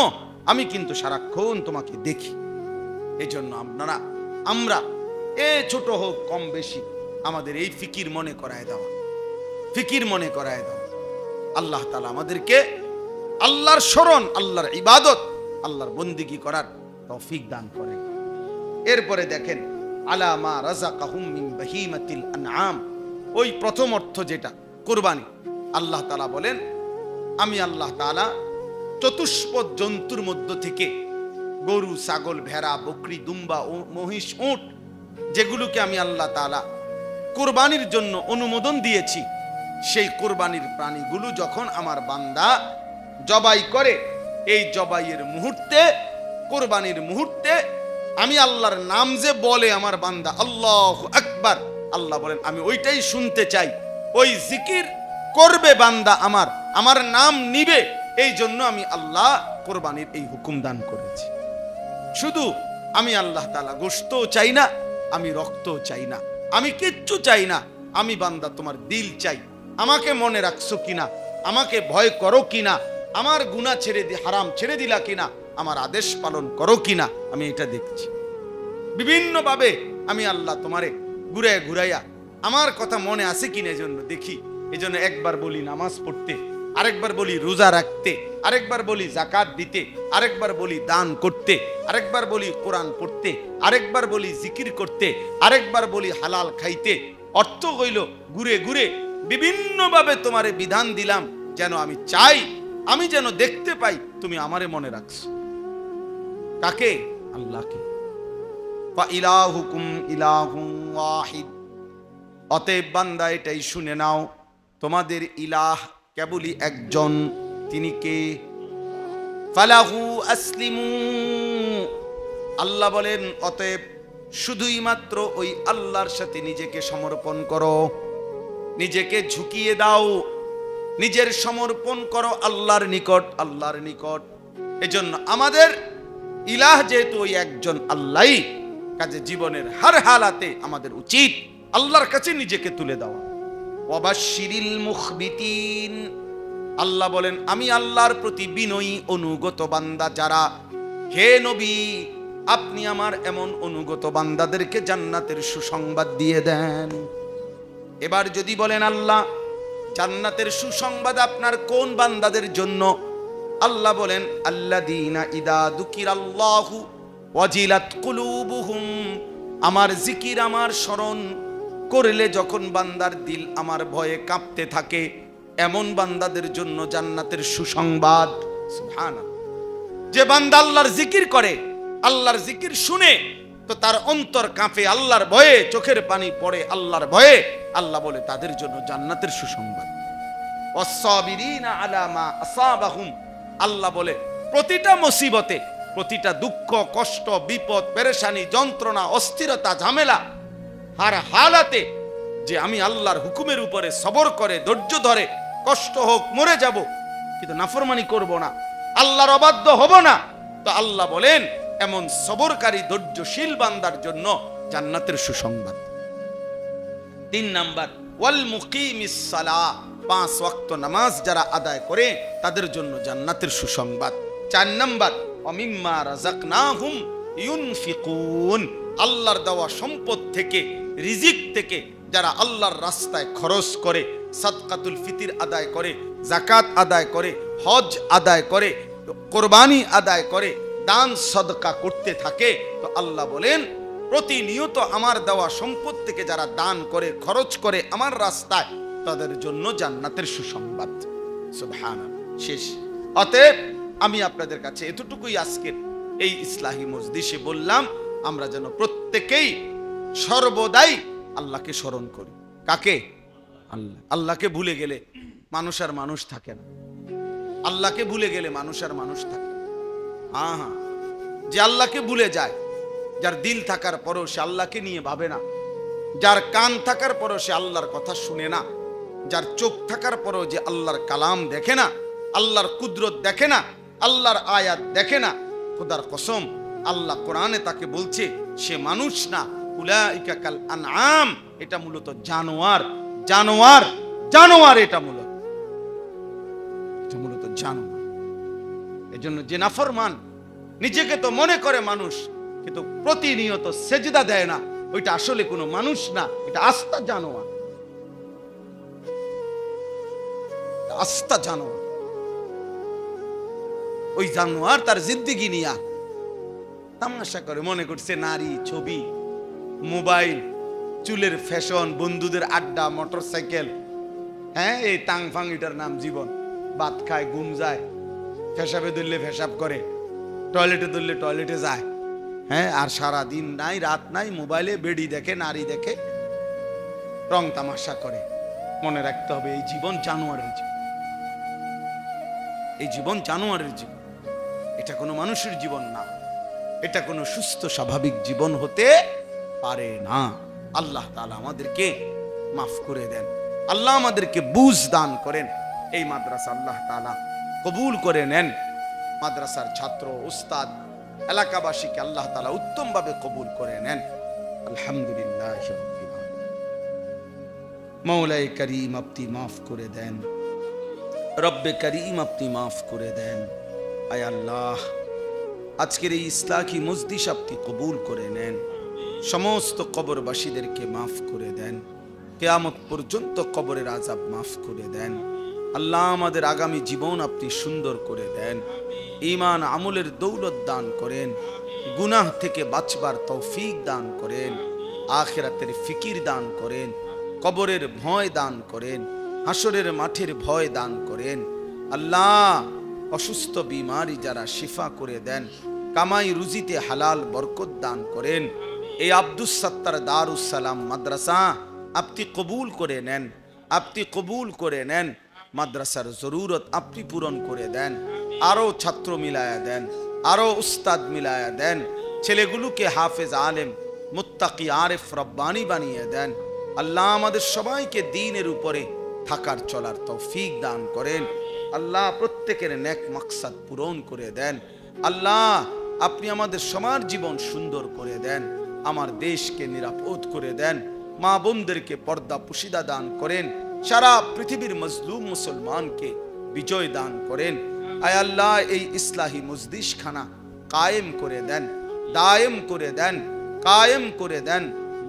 আমি কিন্তু সারাক্ষণ তোমাকে দেখি। এজন্য আমরা ছোট হোক কম বেশি আমাদের এই ফিকির মনে করায় দেওয়া, ফিকির মনে করায় দেওয়া। আল্লাহ তাআলা আমাদেরকে আল্লাহর শরণ, আল্লাহর ইবাদত, আল্লাহর বন্দিগি করার তৌফিক দান করেন। এরপরে দেখেন আলা মা রাযাকাহুম মিন বাহিমাতিল আনআম, ওই প্রথম অর্থ যেটা কুরবানি। আল্লাহ তাআলা বলেন আমি আল্লাহ তাআলা চতুষ্পদ জন্তুর মধ্য থেকে গরু, ছাগল, ভেড়া, বকরি, দুম্বা, মহিষ, উট, যেগুলোকে আমি আল্লাহ তাআলা কুরবানির জন্য অনুমোদন দিয়েছি, সেই কুরবানির প্রাণীগুলো যখন আমার বান্দা জবাই করে, এই জবাইয়ের মুহূর্তে, কুরবানির মুহূর্তে আমি আল্লাহর নাম যে বলে আমার বান্দা আল্লাহু আকবার, আল্লাহ বলেন আমি ওইটাই শুনতে চাই। ওই জিকির করবে বান্দা আমার নাম নিবে, এই জন্য আমি আল্লাহ কুরবানির এই হুকুম দান করেছি। শুধু আমি আল্লাহ তাআলা গোশতও চাই না, আমি রক্তও চাই না, আমি কিচ্ছু চাই না। আমি বান্দা তোমার দিল চাই, আমাকে মনে রাখছো কিনা, আমাকে ভয় করো কিনা, আমার গুনাহ ছেড়ে হারাম ছেড়ে দিলা কিনা, আমার আদেশ পালন করো কিনা, আমি এটা দেখছি। বিভিন্ন ভাবে আমি আল্লাহ তোমারে ঘুরাইয়া ঘুরাইয়া আমার কথা মনে আছে কিনা জন্য দেখি। এজন্য একবার বলি নামাজ পড়তে, আরেকবার বলি রোজা রাখতে, আরেকবার বলি যাকাত দিতে, আরেকবার বলি দান করতে, আরেকবার বলি কোরআন পড়তে, আরেকবার বলি জিকির করতে, আরেকবার বলি হালাল খাইতে। অর্থ হইল ঘুরে ঘুরে বিভিন্ন ভাবে তোমারে বিধান দিলাম, যেন আমি চাই, আমি যেন দেখতে পাই তুমি আমারে মনে রাখছো। কাকে? আল্লাহকে। ফা ইলাহুকুম ইলাহুন ওয়াহিদ। অতএব বান্দা এটাই শুনে নাও, তোমাদের ইলাহ কেবলই একজন। তিনি কে? ফালাহু আসলিমু। আল্লাহ বলেন অতএব শুধুই মাত্র ওই আল্লাহর সাথে নিজেকে সমর্পণ করো, নিজেকে ঝুঁকিয়ে দাও, নিজের সমর্পণ করো আল্লাহর নিকট, আল্লাহর নিকট। এজন্য আমাদের ইলাহ যেহেতু ওই একজন আল্লাহই, কাজে জীবনের হার হালাতে আমাদের উচিত আল্লাহর কাছে নিজেকে তুলে দেওয়া। ওয়াবাশশিরিল মুখবিতিন। আল্লাহ বলেন আমি আল্লাহর প্রতি বিনয়ী অনুগত বান্দা যারা, হে নবী আপনি আমার এমন অনুগত বান্দাদেরকে জান্নাতের সুসংবাদ দিয়ে দেন। এবার যদি বলেন আল্লাহ জান্নাতের সুসংবাদ আপনার কোন বান্দাদের জন্য? আল্লাহ বলেন আল্লাযীনা ইযা যুকিরাল্লাহু ওয়াজিলাত কুলুবুহুম। আমার জিকির, আমার স্মরণ করলে যখন বান্দার দিল আমার ভয়ে কাঁপতে থাকে, এমন বান্দাদের জন্য জান্নাতের সুসংবাদ। সুবহানাল্লাহ। যে বান্দা আল্লাহর জিকির করে, আল্লাহর জিকির শুনে তো তার অন্তর কাঁপে, আল্লাহর ভয়ে চোখের পানি পড়ে, আল্লাহর ভয়ে, আল্লাহ বলে তাদের জন্য জান্নাতের সুসংবাদ। ওয়াস-সাবিরিনা আলা মা আসাবাহুম। আল্লাহ বলে প্রতিটা মুসিবতে, প্রতিটা দুঃখ, কষ্ট, বিপদ, পেরেশানি, যন্ত্রণা, অস্থিরতা, ঝামেলা, হার হালাতে যে আমি আল্লাহর হুকুমের উপরে সবর করে ধৈর্য ধরে, কষ্ট হোক মরে যাব কিন্তু নাফরমানি করব না, আল্লাহর অবাধ্য হব না, তো আল্লাহ বলেন এমন সবরকারী ধৈর্যশীল বান্দার জন্য জান্নাতের সুসংবাদ। 3 নাম্বার ওয়াল মুকিমিস সালাহ। 5 ওয়াক্ত নামাজ যারা আদায় করে তাদের জন্য জান্নাতের সুসংবাদ। 4 নাম্বার ওয়ামিম্মা রাযাকনাহুম ইউনফিকুন। আল্লাহর দেওয়া সম্পদ থেকে, রিজিক থেকে যারা আল্লাহর রাস্তায় খরচ করে, সাদকাতুল ফিতির আদায় করে, যাকাত আদায় করে, হজ আদায় করে, কোরবানি আদায় করে, দান সদকা করতে থাকে, তো আল্লাহ বলেন প্রতিনিয়ত আমার দেওয়া সম্পদ থেকে যারা দান করে, খরচ করে আমার রাস্তায়, তাদের জন্য জান্নাতের সুসংবাদ। সুবহানাল্লাহ। শেষ। অতএব আমি আপনাদের কাছে এতটুকুই আজকের এই ইসলাহি মজলিসে বললাম, আমরা যেন প্রত্যেকেই সর্বদাই আল্লাহকে স্মরণ করি। কাকে? আল্লাহ। আল্লাহকে ভুলে গেলে মানুষ আর মানুষ থাকে না। আল্লাহকে ভুলে গেলে মানুষ আর মানুষ থাকে না। হ্যাঁ, যে আল্লাহকে ভুলে যায়, যার দিল থাকার পরও সে আল্লাহকে নিয়ে ভাবে না, যার কান থাকার পরও সে আল্লাহর কথা শুনে না, যার চোখ থাকার পরও যে আল্লাহর কালাম দেখে না, আল্লাহর কুদরত দেখে না, আল্লাহর আয়াত দেখে না, খোদার কসম আল্লাহ কোরআনে তাকে বলছে সে মানুষ না, উলাইকা কাল আনআম, এটা মূলত জানোয়ার। জানোয়ার, জানোয়ার, এটা মূলত জানোয়ার। এজন্য যে নাফরমান নিজেকে তো মনে করে মানুষ, কিন্তু প্রতিনিয়ত সেজদা দেয় না, ওইটা আসলে কোনো মানুষ না, এটা আস্তা জানোয়ার। আস্তা জানোয়ার। ওই জানোয়ার তার জিন্দেগি নিয়া তামাশা করে, মনে করছে নারী, ছবি, মোবাইল, চুলের ফ্যাশন, বন্ধুদের আড্ডা, মোটরসাইকেল, হ্যাঁ এই টাং ফাং, এটার নাম জীবন। ভাত খায়, ঘুম যায়, ফেসাবে ধরলে ফেসাব করে, টয়লেটে ধরলে টয়লেটে যায়, হ্যাঁ, আর সারা দিন নাই রাত নাই মোবাইলে বেড়ি দেখে, নারী দেখে, রং তামাশা করে। মনে রাখতে হবে এই জীবন জানোয়ারের জীবন। এই জীবন জানোয়ারের জীবন, এটা কোনো মানুষের জীবন না, এটা কোনো সুস্থ স্বাভাবিক জীবন হতে পারে না। আল্লাহ তাআলা আমাদেরকে মাফ করে দেন, আল্লাহ আমাদেরকে বুঝ দান করেন। এই মাদ্রাসা আল্লাহ তাআলা কবুল করে নেন। মাদ্রাসার ছাত্র, উস্তাদ, এলাকাবাসীকে আল্লাহ তাআলা উত্তমভাবে কবুল করে নেন। আলহামদুলিল্লাহ রাব্বিল আলামিন। মওলাই করিম আপনি মাফ করে দেন, রব্বে করিম আপনি মাফ করে দেন। আয় আল্লাহ, আজকের এই ইসলাহি মজলিস আপনি কবুল করে নেন। সমস্ত কবরবাসীদেরকে মাফ করে দেন। কিয়ামত পর্যন্ত কবরের আযাব মাফ করে দেন। আল্লাহ আমাদের আগামী জীবন আপনি সুন্দর করে দেন। ঈমান আমলের দৌলত দান করেন। গুনাহ থেকে বাঁচবার তৌফিক দান করেন। আখিরাতের ফিকির দান করেন। কবরের ভয় দান করেন। হাসরের মাঠের ভয় দান করেন। আল্লাহ অসুস্থ বিমারি যারা শিফা করে দেন। কামাই রুজিতে হালাল বরকত দান করেন। এই আব্দুস সাত্তার দারুস সালাম মাদ্রাসা আপনি কবুল করে নেন। আপনি কবুল করে নেন। মাদ্রাসার জরুরত আপনি পূরণ করে দেন। আরো ছাত্র মিলায়া দেন, আরো উস্তাদ মিলায়া দেন। ছেলেগুলোকে হাফেজ আলেম, মুত্তাকি, আরেফ, রব্বানি বানিয়ে দেন। আল্লাহ আমাদের সবাইকে দ্বীনের উপরে থাকার চলার তৌফিক দান করেন। আল্লাহ প্রত্যেকের নেক মাকসাদ পূরণ করে দেন। আল্লাহ আপনি আমাদের সবার জীবন সুন্দর করে দেন। আমার দেশকে নিরাপদ করে দেন। মা বোনদেরকে পর্দা পুশিদা দান করেন। সারা পৃথিবীর মজলুম মুসলমানকে বিজয় দান করেন। আয় আল্লাহ এই ইসলাহি মজলিস খানা কায়েম করে দেন, দায়েম করে দেন, কায়েম করে দেন,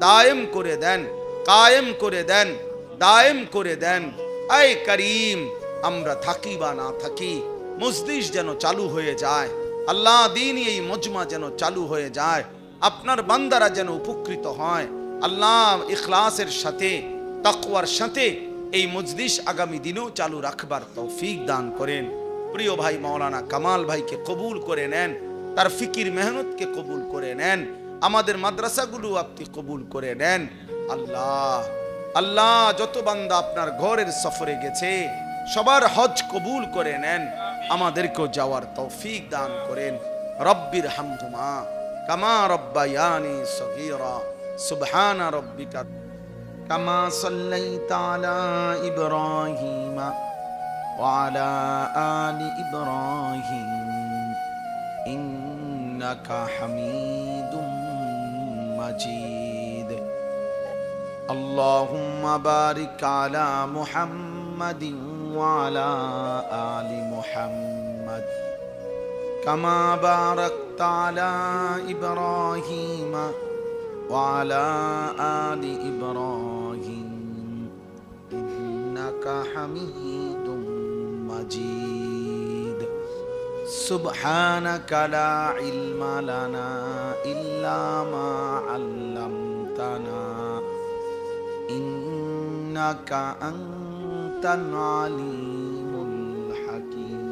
দায়েম করে দেন, কায়েম করে দেন, দায়েম করে দেন। আয় করিম, আমরা থাকি বা না থাকি, মজলিস যেন চালু হয়ে যায়। আল্লাহ দ্বীনি এই মজমা যেন চালু হয়ে যায়। আপনার বান্দারা যেন উপকৃত হয়। আল্লাহ ইখলাসের সাথে, তাকওয়ার সাথে এই মজলিস আগামী দিনেও চালু রাখবার তৌফিক দান করেন। প্রিয় ভাই মাওলানা কামাল ভাইকে কবুল করে নেন। তার ফিকির মেহনতকে কবুল করে নেন। আমাদের মাদ্রাসাগুলো আপনি কবুল করে নেন। আল্লাহ আল্লাহ যত বান্দা আপনার ঘরের সফরে গেছে সবার হজ কবুল করে নেন। আমাদেরকেও যাওয়ার তৌফিক দান করেন। রব্বির হামহুমা কামা রব্বায়ানি সগীরা। সুবহানা রব্বিকা কামা সাল্লাইতা আলা ইব্রাহিম ওয়া আলা আলি ইব্রাহিম ইন্নাকা হামিদুম মাজিদ। আল্লাহুম্মা বারিক আলা মুহাম্মাদিন ওয়া আলা আলি মুহাম্মাদ কামা বারাকতা আলা ইব্রাহিম ওয়া আলা আলি ইব্রাহিম ইন্নাকা হামিদুম মাজিদ। সুবহানাকা লা ইলমা লানা ইল্লা মা আল্লামতানা ইন্নাকা আনতাল আলিমুল হাকীম।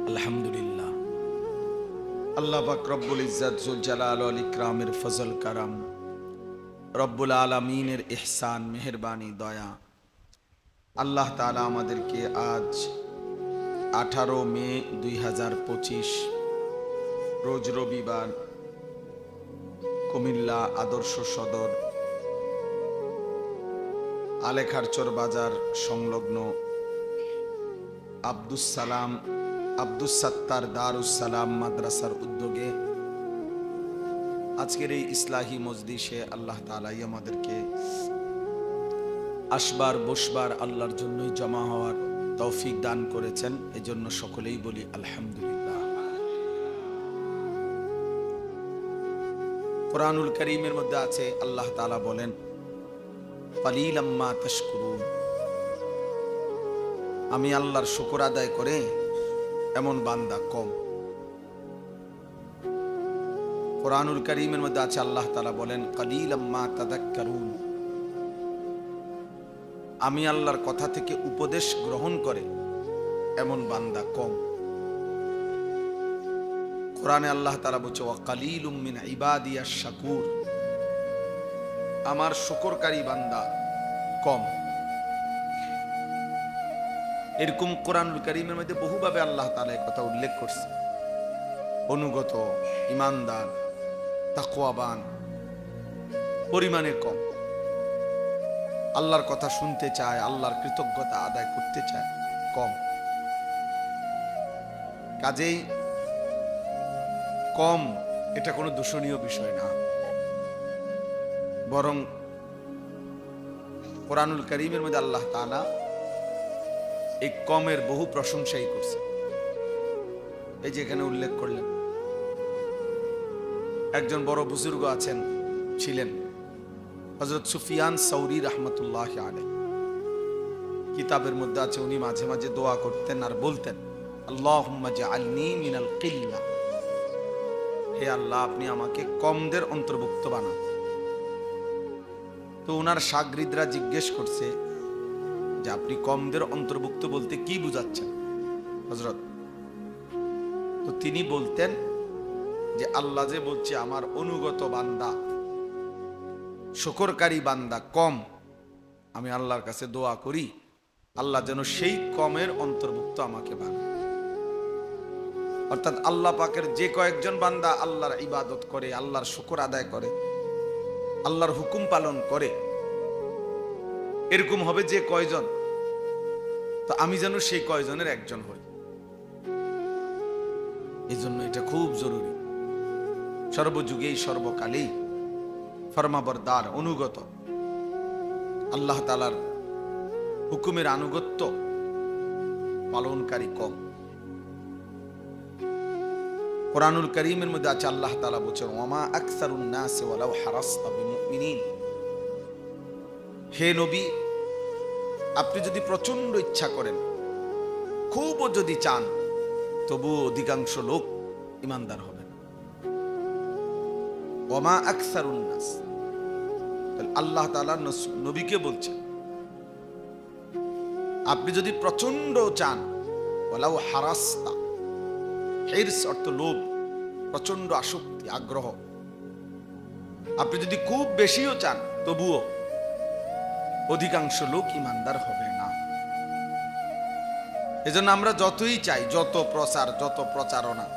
আলহামদুলিল্লাহ, আল্লাহ পাক রব্বুল ইজ্জত জুল জালাল ওয়াল ইকরামের ফজল কারাম রব্বুল আলামিনের ইহসান, মেহেরবানি, দয়া, আল্লাহ তাআলা আমাদেরকে আজ 18 মে 2025 রোজ রবিবার কুমিল্লা আদর্শ সদর আলেখারচর বাজার সংলগ্ন আব্দুস সাত্তার দারুস সালাম মাদ্রাসার উদ্যোগে আজকের এই ইসলাহি মজলিসে আল্লাহ তাআলা আমাদেরকে আসবার বসবার আল্লাহর জন্যই জমা হওয়ার তৌফিক দান করেছেন। এজন্য সকলেই বলি আলহামদুলিল্লাহ। কুরআনুল কারীমের মধ্যে আছে, আল্লাহ তাআলা বলেন, কালিলাম মা তাশকুরুন, আমি আল্লাহর শুকর আদায় করে এমন বান্দা কম। কুরআনুল কারীমের মধ্যে আছে, আল্লাহ তাআলা বলেন, কালিলাম মা তাযাক্কারুন, আমি আল্লাহর কথা থেকে উপদেশ গ্রহণ করে এমন বান্দা কম। কোরআনে আল্লাহ তাআলা বলছে, ওয়া কালিলুম মিন ইবাদিয়াশ শাকুর, আমার শুকরকারী বান্দা কম। এরকম কোরআনুল কারীমের মধ্যে বহুভাবে আল্লাহ তাআলা এই কথা উল্লেখ করছে। অনুগত, ঈমানদার, তাকওয়াবান পরিমাণে কম, আল্লাহর কথা শুনতে চায়, আল্লাহর কৃতজ্ঞতা আদায় করতে চায় কম। কাজেই কম এটা কোনো দূষণীয় বিষয় না, বরং কুরআনুল কারীমের মধ্যে আল্লাহ তাআলা এই কমের বহু প্রশংসাই করছে। এই যে এখানে উল্লেখ করলেন, একজন বড় বুজুর্গ ছিলেন হযরত সুফিয়ান সাউরি রাহমাতুল্লাহি আলাইহি। কিতাবের মধ্যে আছে, উনি মাঝে মাঝে দোয়া করতেন আর বলতেন, আল্লাহুম্মা জাআলনি মিনাল কিল্লা, হে আল্লাহ আপনি আমাকে কমদের অন্তর্ভুক্ত বানান। তো ওনার শাগরিদরা জিজ্ঞেস করছে যে আপনি কমদের অন্তর্ভুক্ত বলতে কি বুঝাচ্ছেন হযরত? তো তিনি বলতেন যে আল্লাহ যে বলছে আমার অনুগত বান্দা, শুকরকারী বান্দা কম, আমি আল্লাহর কাছে দোয়া করি আল্লাহ যেন সেই কমের অন্তর্ভুক্ত আমাকে বানায়। অর্থাৎ আল্লাহ পাকের যে কয়েকজন বান্দা আল্লাহর ইবাদত করে, আল্লাহর শুকর আদায় করে, আল্লাহর হুকুম পালন করে, এরকম হবে যে কয়জন, তো আমি যেন সেই কয়জনের একজন হই। এই জন্য এটা খুব জরুরি, সর্বযুগেই সর্বকালেই ফরমাবরদার, অনুগত, আল্লাহ তাআলার হুকুমের আনুগত্য পালনকারী কম। কুরআনুল কারীমের মধ্যে আছে, আল্লাহ তাআলা বলেছেন, ওয়ামা আকসারুন নাসি ওয়ালাউ হারাসতা বিমুমিনিন, হে নবী আপনি যদি প্রচন্ড ইচ্ছা করেন, খুবও যদি চান, তবু অধিকাংশ লোক ঈমানদার হবে। ওয়ামা আকসারুন নাস, আল্লাহ তাআলা নবীকে বলছেন আপনি যদি প্রচন্ড চান, ওয়ালাউ হারাসতা, হিরস অর্থ লোভ, প্রচন্ড আসক্তি, আগ্রহ, আপনি যদি খুব বেশিও চান, তবুও অধিকাংশ লোক ঈমানদার হবে না। এজন্য আমরা যতই চাই, যত প্রচার, যত প্রচারণা,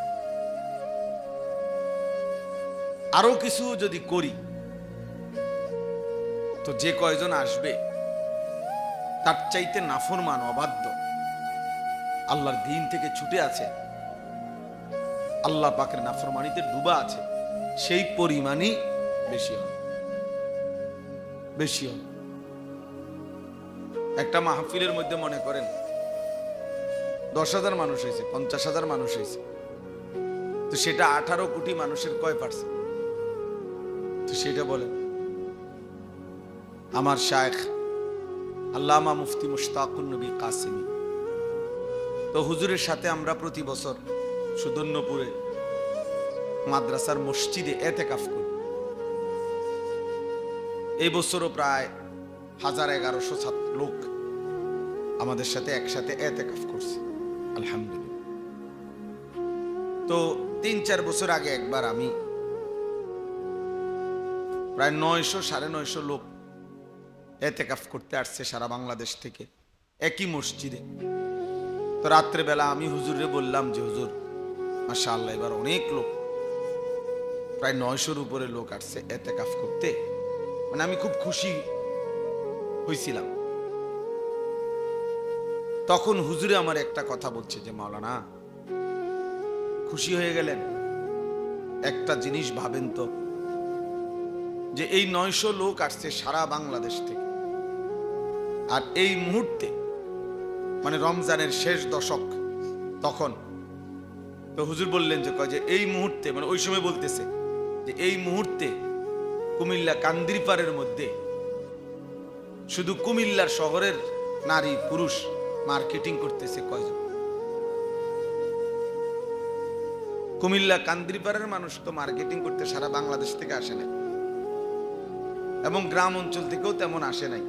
আরো কিছু যদি করি, তো যে কয়জন আসবে তার চাইতে নাফরমান, অবাধ্য, আল্লাহর দ্বীন থেকে ছুটে আছে, আল্লাহ পাকের নাফরমানিতে ডুবা আছে, সেই পরিমাণই বেশি হবে, বেশি হবে। একটা মাহফিলের মধ্যে মনে করেন 10,000 মানুষ হয়েছে, 50,000 মানুষ হয়েছে, তো সেটা 18 কোটি মানুষের কয় পার্সেন্ট? তো সেটা বলেন। আমার শায়েখ আল্লামা মুফতি মুশতাকুন নবী কাসেমী, তো হুজুরের সাথে আমরা প্রতি বছর সুদর্ণপুরে মাদ্রাসার মসজিদে এতেকাফ করি। এই বছরও প্রায় 1100 লোক আমাদের সাথে একসাথে এতেকাফ করছে, আলহামদুলিল্লাহ। তো 3-4 বছর আগে একবার আমি প্রায় 900-950 লোক এতেকাফ করতে আসছে সারা বাংলাদেশ থেকে একই মসজিদে। তো রাত্রেবেলা আমি হুজুরে বললাম যে হুজুর মাশাআল্লাহ এবার অনেক লোক, প্রায় 900-র উপরে লোক আসছে এতেকাফ করতে, মানে আমি খুব খুশি হয়েছিলাম। তখন হুজুরে আমার একটা কথা বলছে যে মাওলানা খুশি হয়ে গেলেন, একটা জিনিস ভাবেন তো যে এই 900 লোক আসছে সারা বাংলাদেশ থেকে, আর এই মুহূর্তে মানে রমজানের শেষ দশক তখন। তো হুজুর বললেন যে এই মুহূর্তে, মানে ওই সময় বলতেছে যে এই মুহূর্তে কুমিল্লা কান্দিরপাড়ের মধ্যে শুধু কুমিল্লার শহরের নারী পুরুষ মার্কেটিং করতেছে কয়জন? কুমিল্লা কান্দিরপাড়ের মানুষ তো মার্কেটিং করতে সারা বাংলাদেশ থেকে আসে নাই, এবং গ্রাম অঞ্চল থেকেও তেমন আসে নাই।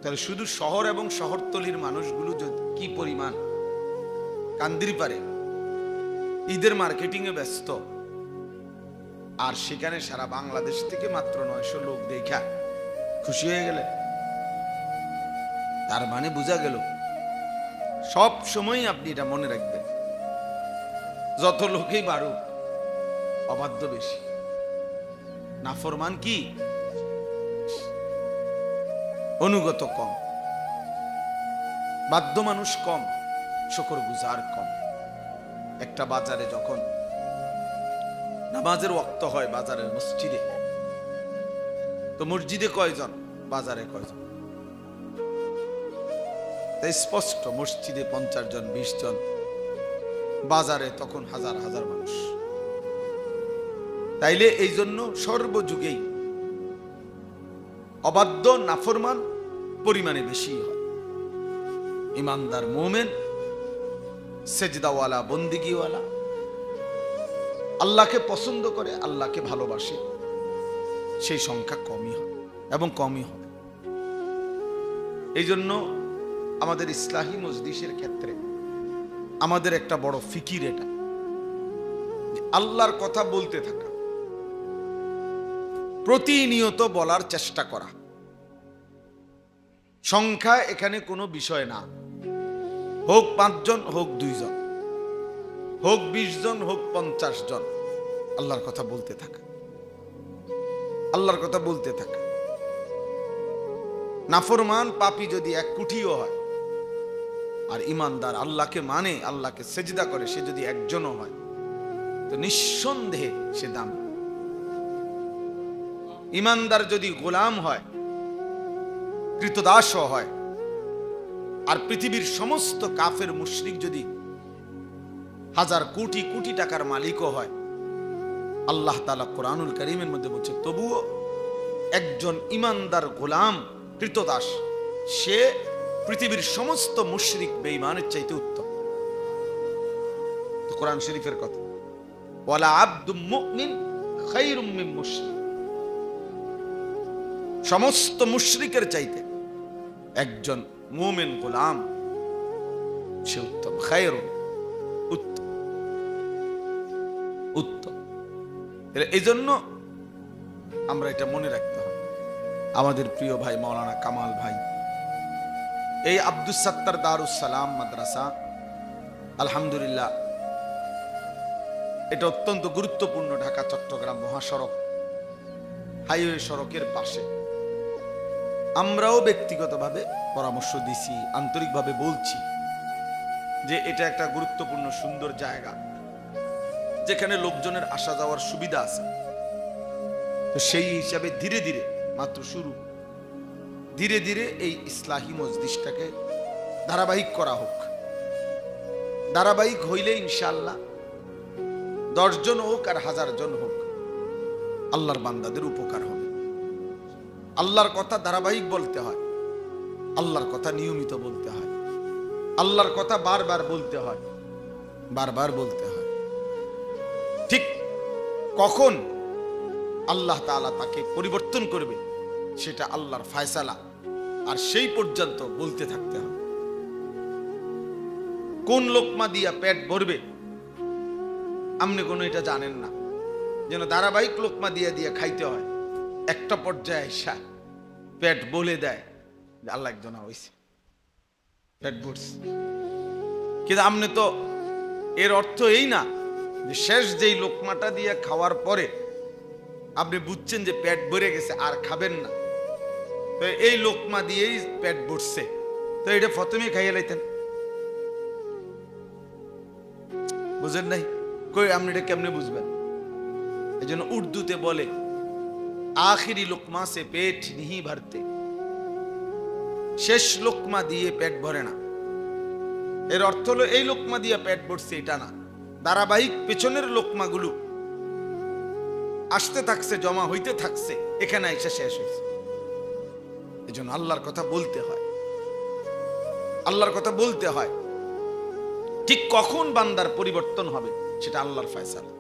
তাহলে শুধু শহর এবং শহরতলির মানুষগুলো যদি কি পরিমাণ কান্দিরপাড়ে ঈদের মার্কেটিং এ ব্যস্ত, আর সেখানে সারা বাংলাদেশ থেকে মাত্র 900 লোক দেখা খুশি হয়ে গেলে, তার মানে বোঝা গেল সব সময় আপনি এটা মনে রাখবেন, যত লোকেই বাড়ুক অবাধ্য বেশি, নাফরমান কি অনুগত কম, বাধ্য মানুষ কম, শুকরগুজার কম। একটা বাজারে যখন নামাজের ওয়াক্ত হয় বাজারের মসজিদে, তো মসজিদে কয়জন, বাজারে কয়জন? তাই স্পষ্ট মসজিদে 50 জন 20 জন, বাজারে তখন হাজার হাজার মানুষ। তাইলে এই জন্য সর্বযুগেই অবাধ্য নাফরমান পরিমাণে বেশি হয়। ইমানদার মুমিন সেজদাওয়ালা বন্দিগিওয়ালা আল্লাহকে পছন্দ করে, আল্লাহকে ভালোবাসে, সেই সংখ্যা কমই হয় এবং কমই হবে। এই জন্য আমাদের ইসলাহি মজলিসের ক্ষেত্রে আমাদের একটা বড় ফিকির এটা, আল্লাহর কথা বলতে থাকা, প্রতিনিয়ত বলার চেষ্টা করা। সংখ্যা এখানে কোনো বিষয় না, হোক 5 জন, হোক 2 জন, হোক 20 জন, হোক 50 জন, আল্লাহর কথা বলতে থাকা, আল্লাহর কথা বলতে থাকা। নাফরমান পাপী যদি 1 কোটিও হয়, আর ইমানদার আল্লাহকে মানে, আল্লাহকে সেজদা করে, সে যদি 1 জনও হয়, তো নিঃসন্দেহে সে দাম। ইমানদার যদি গোলাম হয়, কৃতদাস হয়, আর পৃথিবীর সমস্ত কাফের মুশরিক যদি 1000 কোটি কোটি টাকার মালিকও হয়, আল্লাহ তাআলা কোরআনুল কারীমের মধ্যে বলছে তবুও একজন ইমানদার গোলাম কৃতদাস সে পৃথিবীর সমস্ত মুশরিক বেঈমানের চাইতে উত্তম। তো কোরআন শরীফের কথা, ওয়ালা আবদুম মুমিন খায়রুম মিন মুশরিক, সমস্ত মুশরিকের চাইতে একজন মুমিন গোলাম সে উত্তম, খায়রুন উত্তম, উত্তম। এই জন্য আমরা এটা মনে রাখতে হবে। আমাদের প্রিয় ভাই মাওলানা কামাল ভাই এই আব্দুস সাত্তার দারুস সালাম মাদ্রাসা, আলহামদুলিল্লাহ এটা অত্যন্ত গুরুত্বপূর্ণ ঢাকা চট্টগ্রাম মহাসড়ক হাইওয়ে সড়কের পাশে। আমরাও ব্যক্তিগতভাবে পরামর্শ দিছি, আন্তরিকভাবে বলছি যে এটা একটা গুরুত্বপূর্ণ সুন্দর জায়গা যেখানে লোকজনের আসা যাওয়ার সুবিধা আছে। তো সেই হিসাবে ধীরে ধীরে, মাত্র শুরু, ধীরে ধীরে এই ইসলাহি মজলিসটাকে ধারাবাহিক করা হোক। ধারাবাহিক হইলে ইনশাআল্লাহ 10 জন হোক আর 1000 জন হোক, আল্লাহর বান্দাদের উপকার হবে। আল্লাহর কথা ধারাবাহিক বলতে হয়, আল্লাহর কথা নিয়মিত বলতে হয়, আল্লাহর কথা বারবার বলতে হয়, বারবার বলতে হয়। ঠিক কখন আল্লাহ তাআলা তাকে পরিবর্তন করবে সেটা আল্লাহর ফয়সালা, আর সেই পর্যন্ত বলতে থাকতে হবে। কোন লোকমা দিয়া পেট ভরবে আপনি কোনো এটা জানেন না, যেন ধারাবাহিক লোকমা দিয়ে দিয়ে খাইতে হয়। একটা পর্যায়ে এসা পেট বলে দেয় আল্লাহ একজনা হয়েছে, পেট ভরছে। কিন্তু আপনি তো এর অর্থ এই না যে শেষ যেই লোকমাটা দিয়ে খাওয়ার পরে আপনি বুঝছেন যে পেট ভরে গেছে আর খাবেন না, তো এই লোকমা দিয়েই পেট ভরছে, তো এটা প্রথমেই খাইয়ে লাইতেন। বুঝেন নাই? কই আপনি এটা কেমনে বুঝবেন? এই জন্য উর্দুতে বলে আখিরি লোকমা সে পেট नहीं भरते, শেষ লোকমা দিয়ে পেট ভরে না। এর অর্থ হলো এই লোকমা দিয়ে পেট ভরছে এটা না, ধারাবাহিক পেছনের লোকমাগুলো আসতে থাকছে, জমা হইতে থাকছে, এখানে এসে শেষ হয়েছে। এই জন্য আল্লাহর কথা বলতে হয়, আল্লাহর কথা বলতে হয়। ঠিক কখন বান্দার পরিবর্তন হবে সেটা আল্লাহর ফয়সালা।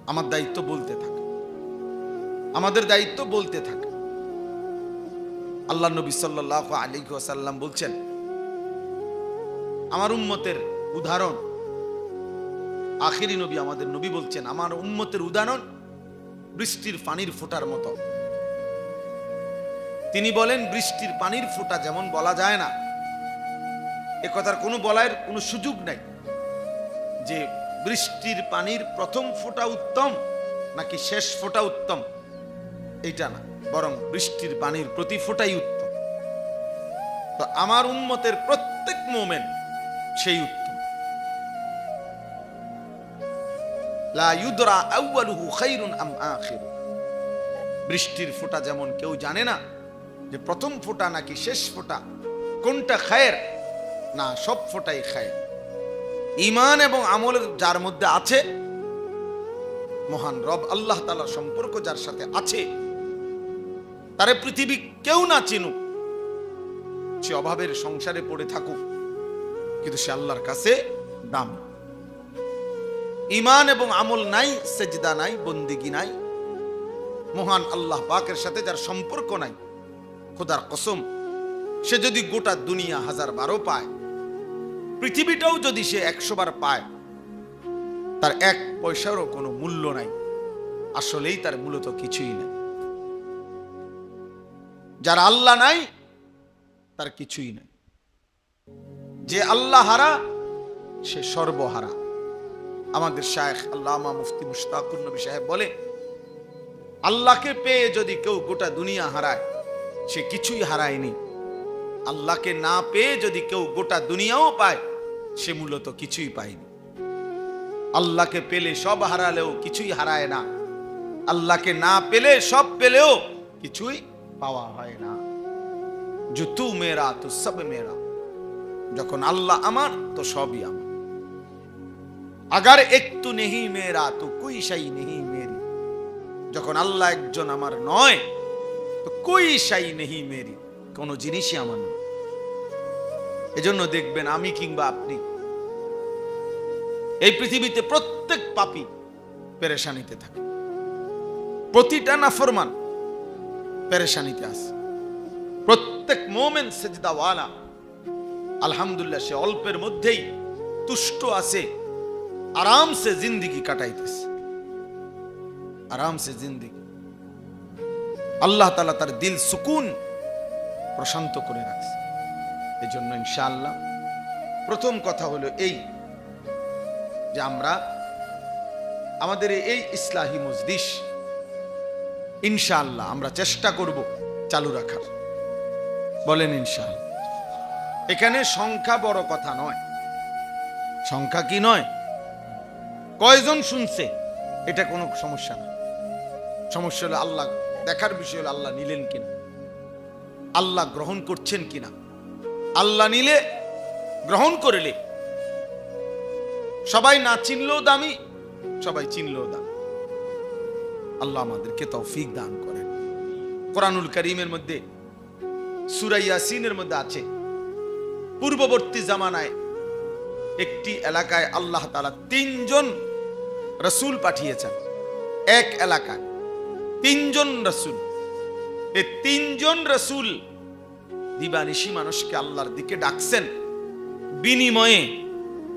আমার দায়িত্ব বলতে থাকে, আমাদের দায়িত্ব বলতে থাকে। আল্লাহ নবী সাল্লাল্লাহু আলাইহি ওয়াসাল্লাম বলছেন, আমার উম্মতের উদাহরণ, আখিরি নবী আমাদের নবী বলছেন, আমার উম্মতের উদাহরণ বৃষ্টির পানির ফোঁটার মতো। তিনি বলেন বৃষ্টির পানির ফোঁটা যেমন বলা যায় না, এ কথার কোনো বলার কোনো সুযোগ নাই যে বৃষ্টির পানির প্রথম ফোঁটা উত্তম নাকি শেষ ফোঁটা উত্তম, এইটা না, বরং বৃষ্টির পানির প্রতি ফোঁটাই উত্তম। তো আমার উম্মতের প্রত্যেক মোমেন সেই উত্তম। লা ইউদরা আউয়ালুহু খায়রুন আম আখিরু, বৃষ্টির ফোঁটা যেমন কেউ জানে না যে প্রথম ফোঁটা নাকি শেষ ফোঁটা, কোনটা খায়ের, না সব ফোঁটাই খায়ের। ঈমান এবং আমলের যার মধ্যে আছে, মহান রব আল্লাহ তাআলার সম্পর্ক যার সাথে আছে, তারে পৃথিবী কেউ না চিনুক, সে অভাবের সংসারে পড়ে থাকুক, কিন্তু সে আল্লাহর কাছে দাম। ঈমান এবং আমল নাই, সেজদা নাই, বন্দেগী নাই, মহান আল্লাহ পাকের সাথে যার সম্পর্ক নাই, খোদার কসম সে যদি গোটা দুনিয়া 1000 বারও পায়, পৃথিবীটাও যদি সে 100 বার পায়, তার 1 পয়সারও কোনো মূল্য নাই। আসলেই তার মূলত কিছুই নাই। যার আল্লাহ নাই তার কিছুই নাই। যে আল্লাহ হারা সে সর্বহারা। আমাদের শায়েখ আল্লামা মুফতি মুশতাকুর নবী সাহেব বলে, আল্লাহকে পেয়ে যদি কেউ গোটা দুনিয়া হারায় সে কিছুই হারায়নি, আল্লাহকে না পেয়ে যদি কেউ গোটা দুনিয়াও পায় সে মূলত কিছুই পায়নি। আল্লাহকে পেলে সব হারালেও কিছুই হারায় না, আল্লাহকে না পেলে সব পেলেও কিছুই পাওয়া হয় না। जो तू मेरा तो सब मेरा, যখন আল্লাহ আমার তো সবই আমার। अगर एक तू नहीं मेरा तो कोई शई नहीं मेरी, যখন আল্লাহ একজন আমার নয় তো कोई शई नहीं मेरी, কোন জিনিসই আমার নয়। এজন্য দেখবেন আমি কিংবা আপনি, এই পৃথিবীতে প্রত্যেক পাপী পেরেশানিতে থাকে, প্রতিটা নাফরমান পেরেশানিতে আছে। প্রত্যেক মোমেন সেজদাওয়ালা আলহামদুলিল্লাহ সে অল্পের মধ্যেই তুষ্ট আছে, আরামসে জিন্দেগি কাটাইতেছে, আরামসে জিন্দেগি। আল্লাহ তাআলা তার দিল সুকুন প্রশান্ত করে রাখছে। এই জন্য ইনশাআল্লাহ প্রথম কথা হলো এই যে আমরা আমাদের এই ইসলাহি মজলিস ইনশাআল্লাহ আমরা চেষ্টা করব চালু রাখার। বলেন ইনশাআল্লাহ। এখানে সংখ্যা বড় কথা নয়, সংখ্যা কি নয়, কয়জন শুনছে এটা কোনো সমস্যা না। সমস্যা হলো আল্লাহ দেখার বিষয় হলো আল্লাহ নিলেন কিনা, আল্লাহ গ্রহণ করছেন কিনা। আল্লাহ নিলে গ্রহণ করলে সবাই না চিনলেও দামি, সবাই চিনলেও দামি। আল্লাহ আমাদেরকে তৌফিক দান করেন। কোরআনুল কারীমের মধ্যে সূরা ইয়াসিনের মধ্যে আছে, পূর্ববর্তী জামানায় একটি এলাকায় আল্লাহ তাআলা 3 জন রাসূল পাঠিয়েছেন। এক এলাকায় 3 জন রাসূল, এই 3 জন রাসূল দিবানিশি মানুষকে আল্লাহর দিকে ডাকছেন। বিনিময়ে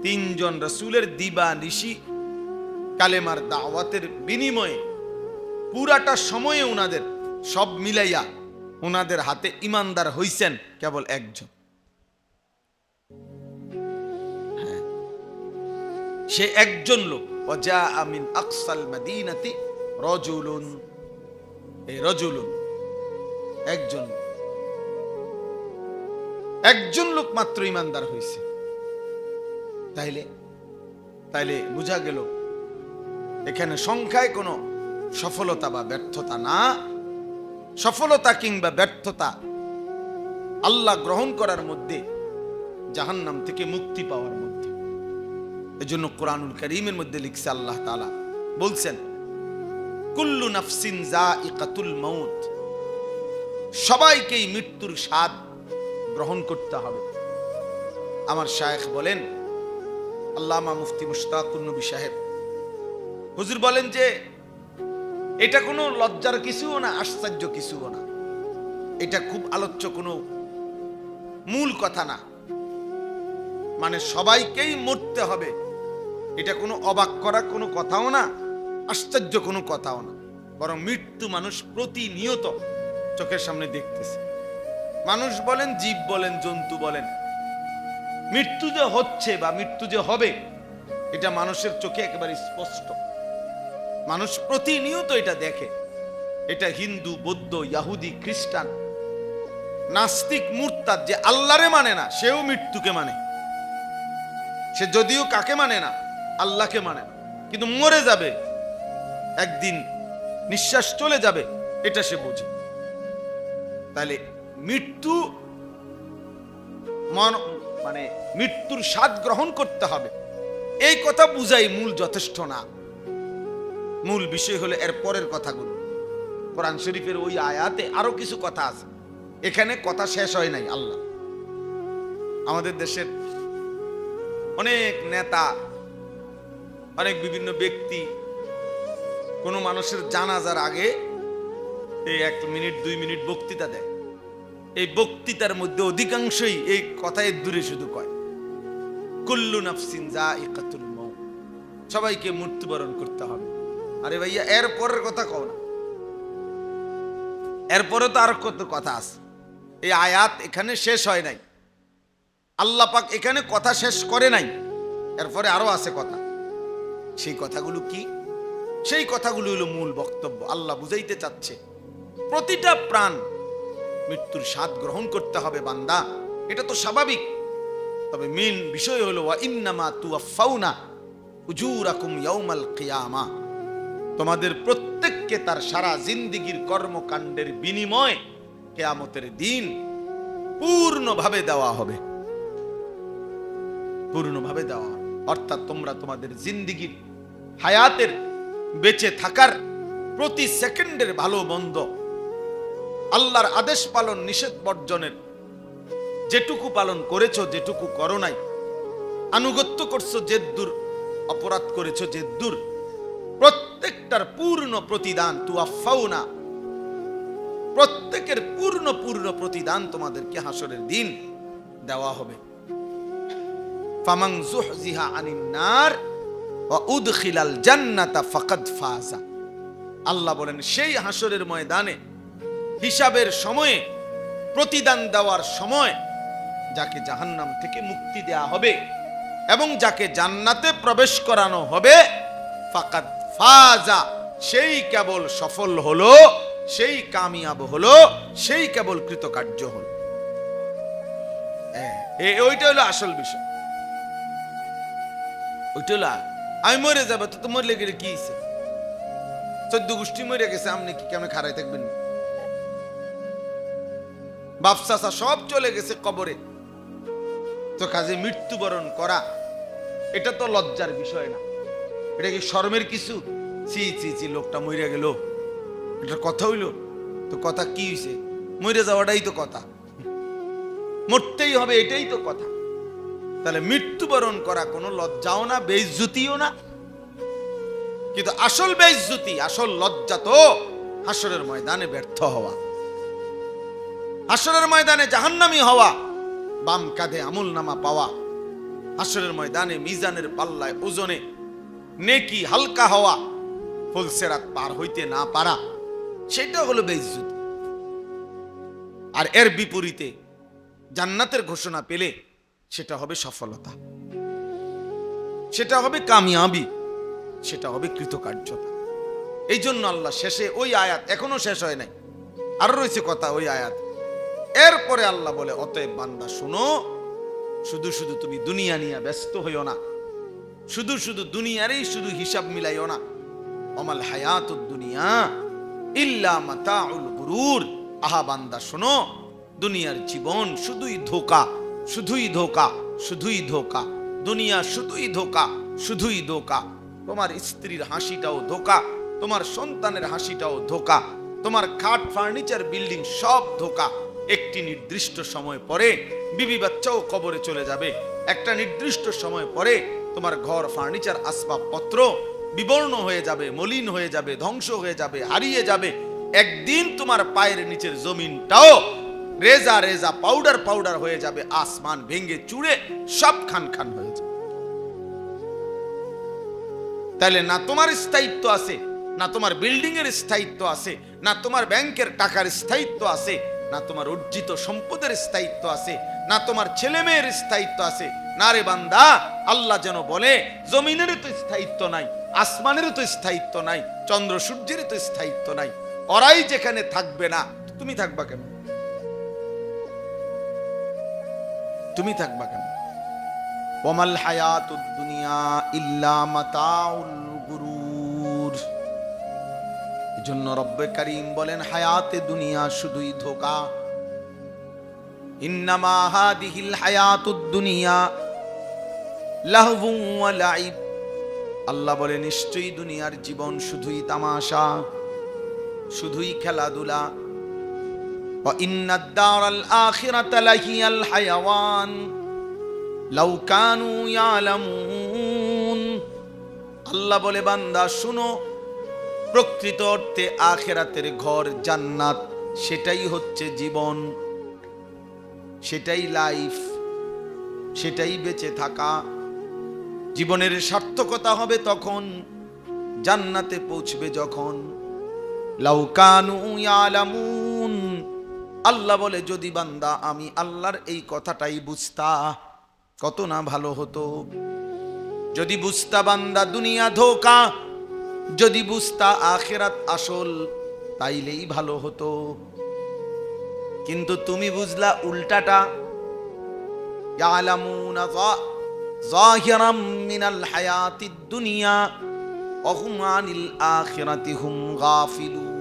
3 জন রাসূলের দিবানিশি কালেমার দাওয়াতের বিনিময়ে পুরাটা সময়ে উনাদের সব মিলাইয়া উনাদের হাতে ইমানদার হইছেন কেবল একজন। সে একজন লোক, ওয়াজা মিন আকসাল মাদিনাতি রাজুলুন, এই রাজুলুন একজন লোক মাত্র ইমানদার হইছে। তাইলে বোঝা গেল এখানে সংখ্যায় কোনো সফলতা বা ব্যর্থতা না, সফলতা কিংবা ব্যর্থতা আল্লাহ গ্রহণ করার মধ্যে, জাহান্নাম থেকে মুক্তি পাওয়ার মধ্যে। এজন্য কোরআনুল কারীমের মধ্যে লিখছে আল্লাহ তাআলা বলছেন, কুল্লু নাফসিন যায়িকাতুল মাউত, সবাইকেই মৃত্যুর স্বাদ গ্রহণ করতে হবে। আমার শায়েখ বলেন, আল্লামা মুফতি মুশতাকুন নবী সাহেব হুজুর বলেন যে এটা কোনো লজ্জার কিছুও না, আশ্চর্য কিছুও না, এটা খুব আলোচ্য কোনো মূল কথা না। মানে সবাইকেই মরতে হবে, এটা কোনো অবাক করা কোনো কথাও না, আশ্চর্য কোনো কথাও না, বরং মৃত্যু মানুষ প্রতিনিয়ত চোখের সামনে দেখতেছে। মানুষ বলেন, জীব বলেন, জন্তু বলেন, মৃত্যু যে হচ্ছে বা মৃত্যু যে হবে এটা মানুষের চোখে একেবারে স্পষ্ট। মানুষ প্রতিনিয়ত এটা দেখে। এটা হিন্দু, বৌদ্ধ, ইহুদি, খ্রিস্টান, নাস্তিক, মুরতাদ, যে আল্লাহরে মানে না সেও মৃত্যুকে মানে। সে যদিও কাকে মানে না, আল্লাহকে মানে না, কিন্তু মরে যাবে একদিন, নিঃশ্বাস চলে যাবে, এটা সে বোঝে। তাহলে মৃত্যু মানে মৃত্যুর স্বাদ গ্রহণ করতে হবে, এই কথা বুঝাই মূল যথেষ্ট না। মূল বিষয় হলো এর পরের কথাগুলো। কোরআন শরীফের ওই আয়াতে আরো কিছু কথা আছে, এখানে কথা শেষ হয় নাই। আল্লাহ আমাদের দেশের অনেক নেতা, অনেক বিভিন্ন ব্যক্তি কোনো মানুষের জানাজার আগে এই 1 মিনিট 2 মিনিট বক্তৃতা দেয়। এই বক্তৃতার মধ্যে অধিকাংশই এই কথায় দূরে শুধু কয়, কুল্লু নাফসিন যায়িকাতুল মাউত, সবাইকে মৃত্যুবরণ করতে হবে। আরে ভাইয়া, এর পরের কথা কও না, এরপরে তো আর কত কথা আছে। এই আয়াত এখানে শেষ হয় নাই, আল্লাহ পাক এখানে কথা শেষ করে নাই, এরপরে আরো আছে কথা। সেই কথাগুলো কি? সেই কথাগুলো হলো মূল বক্তব্য। আল্লাহ বুঝাইতে চাচ্ছে প্রতিটা প্রাণ মৃত্যুর স্বাদ গ্রহণ করতে হবে বান্দা, এটা তো স্বাভাবিক। তবে মেন বিষয় হলো ওয়া ইন্নামা তুওয়াফাউনা উজুরাকুম ইয়াউমাল কিয়ামা, তোমাদের প্রত্যেককে তার সারা জিন্দেগীর কর্মকাণ্ডের বিনিময় কিয়ামতের দিন পূর্ণভাবে দেওয়া হবে, পূর্ণভাবে দেওয়া হবে। অর্থাৎ তোমরা তোমাদের জিন্দেগীর হায়াতের বেঁচে থাকার প্রতি সেকেন্ডের ভালো মন্দ, আল্লাহর আদেশ পালন, নিষেধ বর্জনের যেটুকু পালন করেছো, যেটুকু করো নাই, আনুগত্য করছো যেদূর, অপরাধ করেছো যেদূর, প্রত্যেকটার পূর্ণ প্রতিদান তুওয়াফাউনা, প্রত্যেকের পূর্ণ প্রতিদান তোমাদেরকে হাসরের দিন দেওয়া হবে। ফামান যুহজিহা আনিন নার ওয়া উদখিলাল জান্নাতা ফাকাদ ফাজা, আল্লাহ বলেন সেই হাসরের ময়দানে হিসাবের সময়ে, প্রতিদান দেওয়ার সময় যাকে জাহান্নাম থেকে মুক্তি দেয়া হবে এবং যাকে জান্নাতে প্রবেশ করানো হবে, ফাকাদ ফাজা, সেই কেবল সফল হলো, সেই কামিয়াব হলো, সেই কেবল কৃতকার্য হলো। ওইটা হলো আসল বিষয়। ওইটা হলো আমি মরে যাবো, তো মরলে গেলে কি হয়েছে? 14 গোষ্ঠী মরে গেছে, আপনি কি কেমন খাড়াই থাকবেন? বাপ চাচা সব চলে গেছে কবরে, তো কাজে মৃত্যুবরণ করা এটা তো লজ্জার বিষয় না, এটা কি শরমের কিছু? চি চি চি, লোকটা মরে গেল, এটা কথা হইল? তো কথা কি হয়েছে? মরে যাওয়াটাই তো কথা, মরতেই হবে, এটাই তো কথা। তাহলে মৃত্যুবরণ করা কোনো লজ্জাও না, বেইজ্জতিও না। কিন্তু আসল বেইজ্জতি, আসল লজ্জা তো হাসরের ময়দানে ব্যর্থ হওয়া, হাসরের ময়দানে জাহান্নামী হওয়া, বাম কাঁধে আমল নামা পাওয়া, হাসরের ময়দানে মিজানের পাল্লায় ওজনে নেকি হালকা হওয়া, ফুলসেরাত পার হইতে না পারা, সেটা হলো বেইজ্জত। আর এর বিপরীতে জান্নাতের ঘোষণা পেলে সেটা হবে সফলতা, সেটা হবে কামিয়াবি, সেটা হবে কৃতকার্যতা। এই জন্য আল্লাহ শেষে ওই আয়াত, এখনো শেষ হয় নাই, আরো রয়েছে কথা ওই আয়াত। এরপরে আল্লাহ বলে, অতএব বান্দা শুনো, শুধু শুধু তুমি দুনিয়া নিয়ে ব্যস্ত হইও না, শুধু শুধু দুনিয়ারই শুধু হিসাব মিলাইও না। অমাল হায়াতুদ দুনিয়া ইল্লা মাতাউল গুরুর। আহা বান্দা শোনো, দুনিয়ার জীবন শুধুই ধোঁকা, শুধুই ধোঁকা, শুধুই ধোঁকা। দুনিয়া শুধুই ধোঁকা, শুধুই ধোঁকা। তোমার স্ত্রীর হাসিটাও ধোঁকা, তোমার সন্তানের হাসিটাও ধোঁকা, তোমার খাট ফার্নিচার বিল্ডিং সব ধোঁকা। একটি নির্দিষ্ট সময় পরে বিবি বাচ্চাও কবরে চলে যাবে। একটা নির্দিষ্ট সময় পরে তোমার ঘর ফার্নিচার আসবাবপত্র বিবর্ণ হয়ে যাবে, মলিন হয়ে যাবে, ধ্বংস হয়ে যাবে, হারিয়ে যাবে। একদিন তোমার পায়ের নিচের জমিনটাও রেজা রেজা পাউডার পাউডার হয়ে যাবে, আসমান ভেঙে চুড়ে সব খান খান হয়ে যাবে। তাহলে না তোমার স্থায়িত্ব আছে, না তোমার বিল্ডিং এর স্থায়িত্ব আছে, না তোমার ব্যাংকের টাকার স্থায়িত্ব আছে, না তোমার অর্জিত সম্পদের স্থায়িত্ব আছে, না তোমার ছেলে মেয়ের স্থায়িত্ব আছে। না রে বান্দা, আল্লাহ যেন বলে, জমিনের তো স্থায়িত্ব নাই, আসমানের তো স্থায়িত্ব নাই, চন্দ্র সূর্যের তো স্থায়িত্ব নাই। ওরাই যেখানে থাকবে না, তুমি থাকবা কেন? তুমি থাকবা কেন? ওয়ামাল হায়াতুদ দুনিয়া ইল্লা মাতাউল গুরুর। এজন্য রব্বে কারীম বলেন, হায়াতে দুনিয়া শুধুই ধোঁকা। ইন্নামা হাদিহিল হায়াতুদ দুনিয়া লাহবু ওয়া লাইব। আল্লাহ বলে, নিশ্চয়ই দুনিয়ার জীবন শুধুই তামাশা, শুধুই খেলাধুলা। ওয়া ইন্নাদ দারাল আখিরাতা লাহিয়াল হায়াওয়ান লাউ কানু ইয়ালামুন। আল্লাহ বলে, বান্দা শুনো, প্রকৃত অর্থে আখিরাতের ঘর জান্নাত, সেটাই হচ্ছে জীবন, সেটাই লাইফ, সেটাই বেঁচে থাকা। জীবনের সার্থকতা হবে তখন, জান্নাতে পৌঁছবে যখন। লাউ কানু ইয়ালামুন। আল্লাহ বলে, যদি বান্দা আমি আল্লাহর এই কথাটাই বুঝতা, কত না ভালো হতো। যদি বুঝতা বান্দা দুনিয়া ধোঁকা, যদি বুঝতা আখিরাত আসল, তাইলেই ভালো হতো। কিন্তু তুমি বুঝলা উল্টাটা। ইয়ালামুনা যাহিরাম মিনাল হায়াতিদ দুনিয়া ওয়া হুম আনিল আখিরাতি হুম গাফিলুন।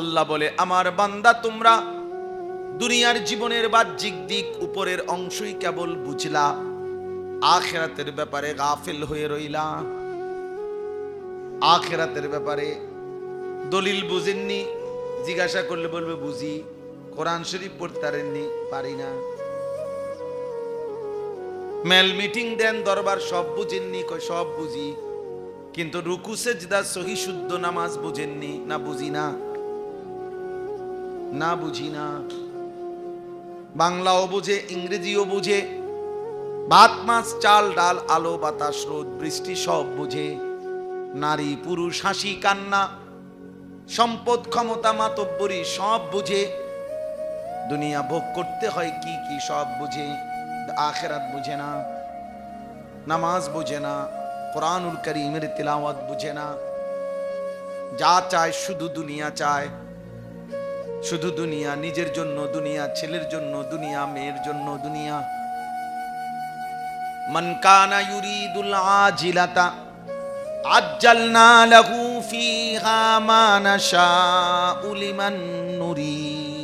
আল্লাহ বলে, আমার বান্দা তোমরা দুনিয়ার জীবনের বাহ্যিক দিক, উপরের অংশই কেবল বুঝলা, আখিরাতের ব্যাপারে গাফিল হয়ে রইলা। আখিরাতের ব্যাপারে দলিল বুঝেননি, জিজ্ঞাসা করলে বলবে বুঝি। কোরআন শরীফ পড়তে পারেননি, পারি না। মেল মিটিং দেন, দরবার সব বুঝেননি, কই সব বুঝি। কিন্তু রুকু সেজদা সহি শুদ্ধ নামাজ বুঝেননি, না বুঝি না, না বুঝি না। বাংলাও বুঝে, ইংরেজিও বুঝে, ভাত মাছ চাল ডাল আলো বাতাস রোদ বৃষ্টি সব বুঝে। নারী পুরুষ হাসি কান্না, সম্পদ ক্ষমতা মাতব্বরি সব বুঝে। দুনিয়া ভোগ করতে হয় কি কি সব বুঝে, আখিরাত বুঝে না, নামাজ বুঝে না, কোরআনুল কারীমের তিলাওয়াত বুঝে না। যা চায় শুধু দুনিয়া চায়, শুধু দুনিয়া, নিজের জন্য দুনিয়া, ছেলের জন্য দুনিয়া, মেয়ের জন্য দুনিয়া। মান কানা ইউরিদুল আজিলাতা আজ্জালনা লাহু ফিহা মা নাশাউ লিমান নুরিদ।